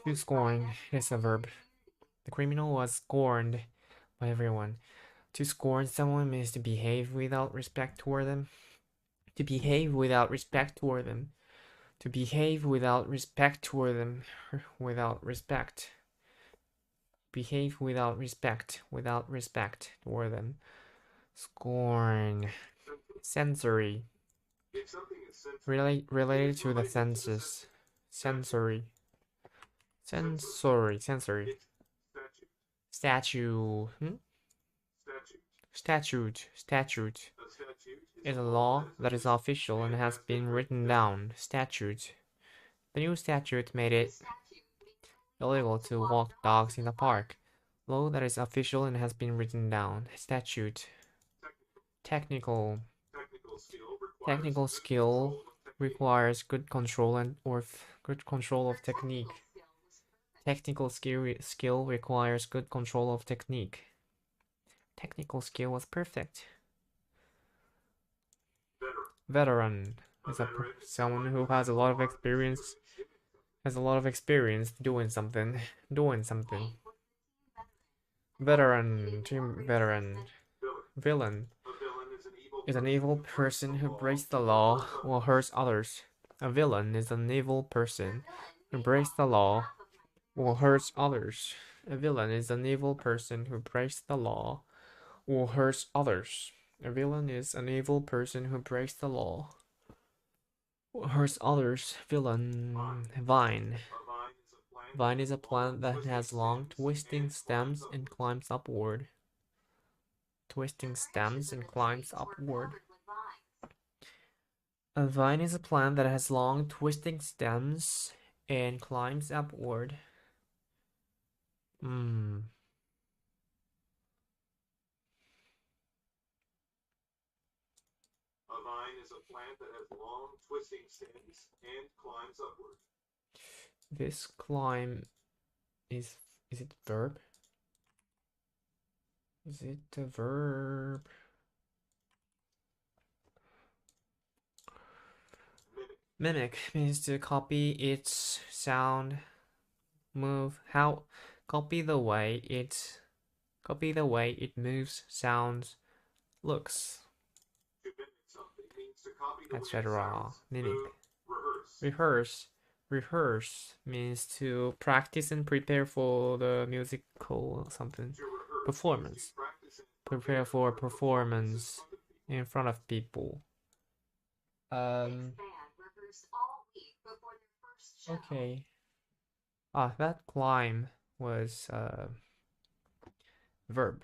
To scorn is a verb. The criminal was scorned by everyone. To scorn someone means to behave without respect toward them. To behave without respect toward them. To behave without respect toward them. Without respect. Behave without respect. Without respect toward them. Scorn. Sensory. Related to the senses. Sensory. Sensory. Sensory. Statue. Statute. Statute is a law that is official and has been written down. Statute. The new statute made it illegal to walk dogs in the park. Law that is official and has been written down. Statute. Technical. Technical skill requires good control good control of technique. Technical skill requires good control of technique. Technical skill was perfect. Veteran is someone who has a lot of experience. Has a lot of experience doing something. Veteran. Team veteran. Villain is an evil person who breaks the law or hurts others. A villain is an evil person who breaks the law or hurts others. A villain is an evil person who breaks the law or hurts others. A villain is an evil person who breaks the law or hurts others. Villain. Vine. Vine is a plant that has long twisting stems and climbs upward. Twisting stems and climbs upward. A vine is a plant that has long twisting stems and climbs upward. A vine is a plant that has long twisting stems and climbs upward. This climb is it verb? Is it a verb? Mimic means to copy its sound, move, copy the way it moves, sounds, looks, etc. Mimic. Rehearse means to practice and prepare for the musical something performance. Prepare for a performance in front of people. Okay. That climb was verb.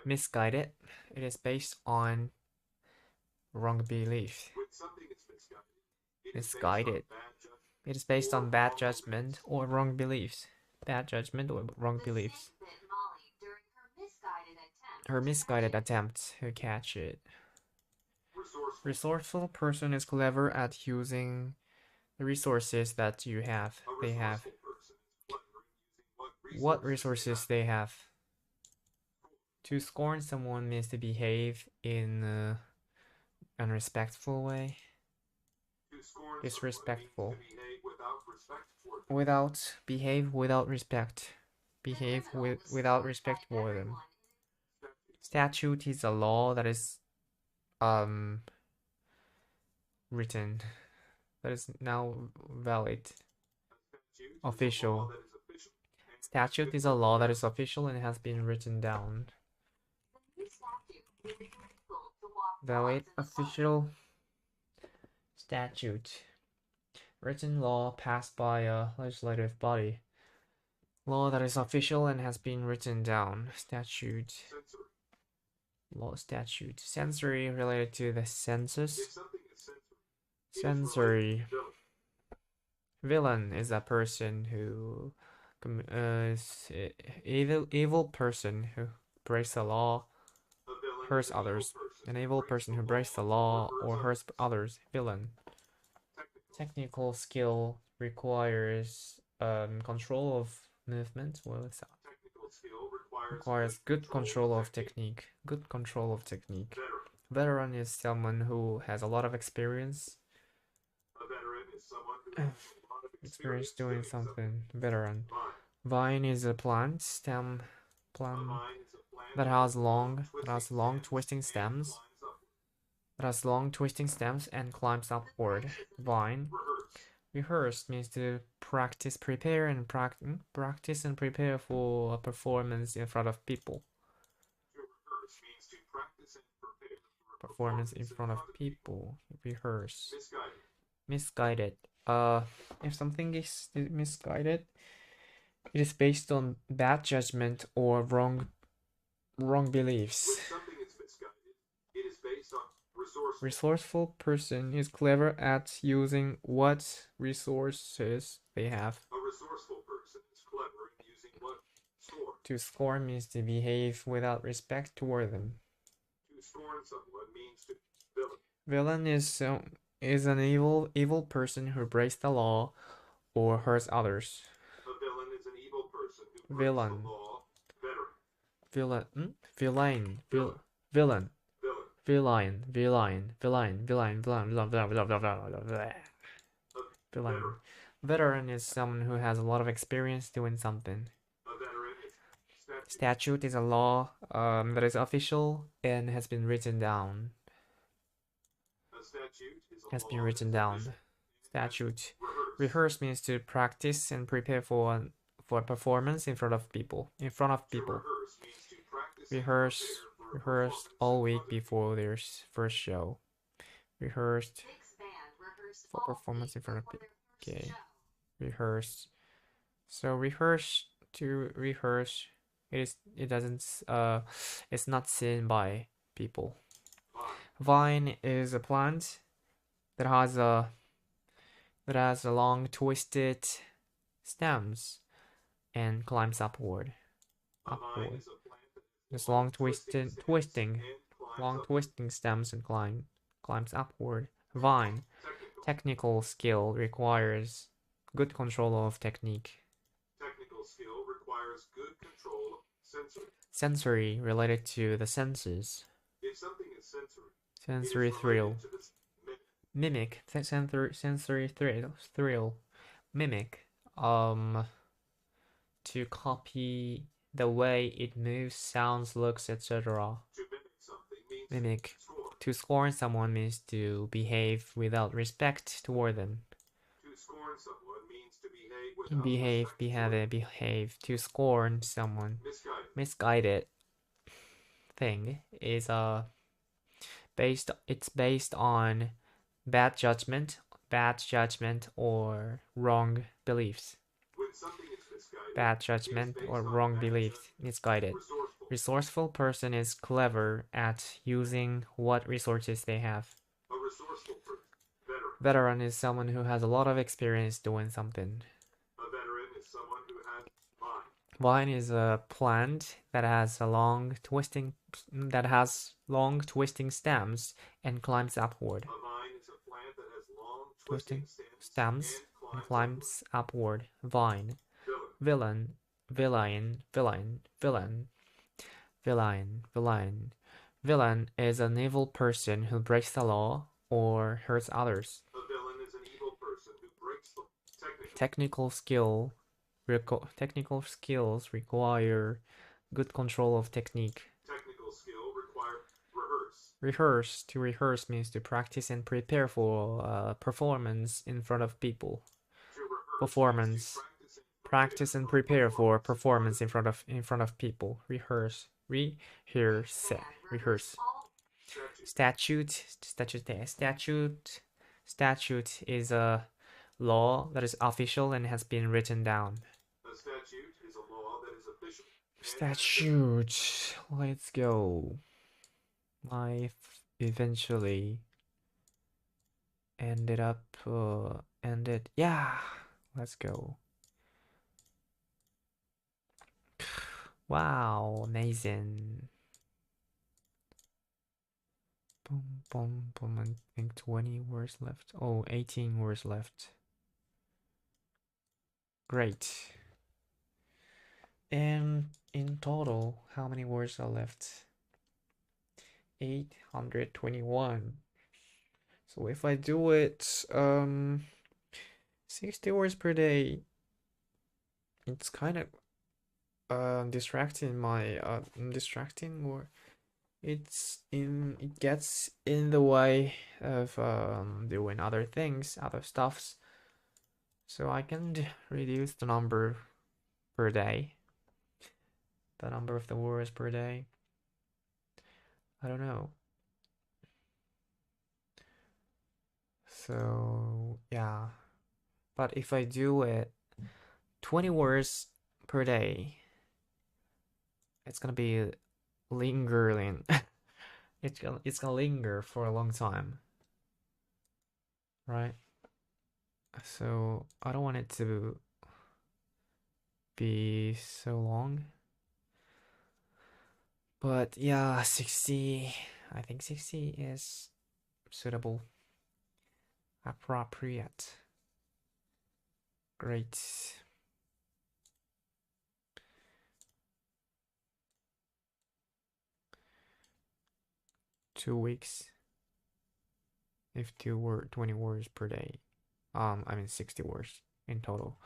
Misguided. It is based on wrong belief. Misguided. It is based on bad judgment or wrong beliefs. bad judgment or wrong The beliefs. snake bit Molly during Her misguided to catch it. attempt to catch it. Resourceful. Resourceful person is clever at using the resources that you have. A They have. resourceful person is clever in using What resources they have. To scorn someone means to behave in an unrespectful way. To scorn Disrespectful. someone means to behave without respect for them. Behave without respect. Behave without respect for them. Statute is a law that is written, that is now valid. Official. Statute is a law that is official and has been written down. Valid official statute. Written law passed by a legislative body. Law that is official and has been written down. Statute. Law statute. Sensory related to the senses. Sensory. Villain is a person who is evil person who breaks the law, hurts others. An evil person who breaks the law or hurts others. Villain. Technical skill requires control of movement. What is that? Requires good control of technique. Good control of technique. Veteran is someone who has a lot of experience. A veteran is someone who has a lot of Experience doing something. Veteran. Vine is a plant stem plant that has long twisting stems. That has long twisting stems and climbs upward. Vine. Rehearse means to practice, prepare, and practice and prepare for a performance in front of people. To rehearse means to practice and prepare for a Performance in front of people. Rehearse. Misguided. Misguided. If something is misguided, it is based on bad judgment or wrong beliefs. When something is misguided, it is based on resourceful. Resourceful person is clever at using what resources they have. A resourceful person is clever in using what? Scorn. To scorn means to behave without respect toward them. To scorn someone means to villain. Villain is an evil person who breaks the law or hurts others. A villain is an evil person who breaks Villain. the law. Veteran. Villain. Villain. Villain. Villain. Villain. Villain. Veteran is someone who has a lot of experience doing something. A veteran is statute. Statute is a law that is official and has been written down. A statute is a Has law been that written is down. official. Statute. Rehearse. Rehearse means to practice and prepare for a performance in front of people. In front of To people. rehearse means to practice and Rehearse. prepare for a Rehearse performance all in week front of before their first show. Rehearsed Mixed band rehearsed for all performance in week front of before people. their first Okay. show. Rehearse. So rehearse, to rehearse, it doesn't it's not seen by people. Vine is a plant that has a long twisted stems and climbs upward. A vine is a plant that has This long twisting twisting stems and climbs upward. Vine. Technical skill requires good control of technique. Technical skill requires good control of sensory. Sensory related to the senses. If something is sensory, Sensory it is thrill. related to this Mimic. Sensory thrill. Mimic. To copy the way it moves, sounds, looks, etc. to mimic something means Mimic. to scorn. To scorn someone means to behave without respect toward them. To scorn someone means to behave without respect toward them. Behave. To scorn someone. Misguided. Misguided thing is based on bad judgment or wrong beliefs. When something is misguided, Bad judgment or wrong beliefs. Misguided. Resourceful person is clever at using what resources they have. A resourceful person. Veteran is someone who has a lot of experience doing something. A veteran is someone who has Vine is a plant that has long twisting stems and climbs upward. A vine is a plant that has long Twisting twisting stems and climbs upward. upward. Vine. Villain. Villain is an evil person who breaks the law or hurts others. A villain is an evil person who breaks the Technical skills require good control of technique. technical skill require rehearse. To rehearse means to practice and prepare for performance in front of people. To rehearse Performance. Practice and prepare for performance in front of people. Rehearse. Rehearse. Statute is a law that is official and has been written down. A statute is a law that is official. Statute. Let's go. Life eventually ended. Yeah. Let's go. Wow, amazing. Boom, boom, boom. I think 20 words left. Oh, 18 words left. Great. And in total, how many words are left? 821. So if I do it 60 words per day, it's kind of distracting or it gets in the way of doing other things, other stuffs. So I can reduce the number per day, the number of the words per day. I don't know. So yeah, but if I do it 20 words per day, it's gonna be lingering. it's gonna linger for a long time, right? So I don't want it to be so long. But yeah, 60. I think 60 is suitable, appropriate. Great. Two weeks. If 20 words per day. I mean 60 words in total.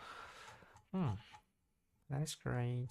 That is great.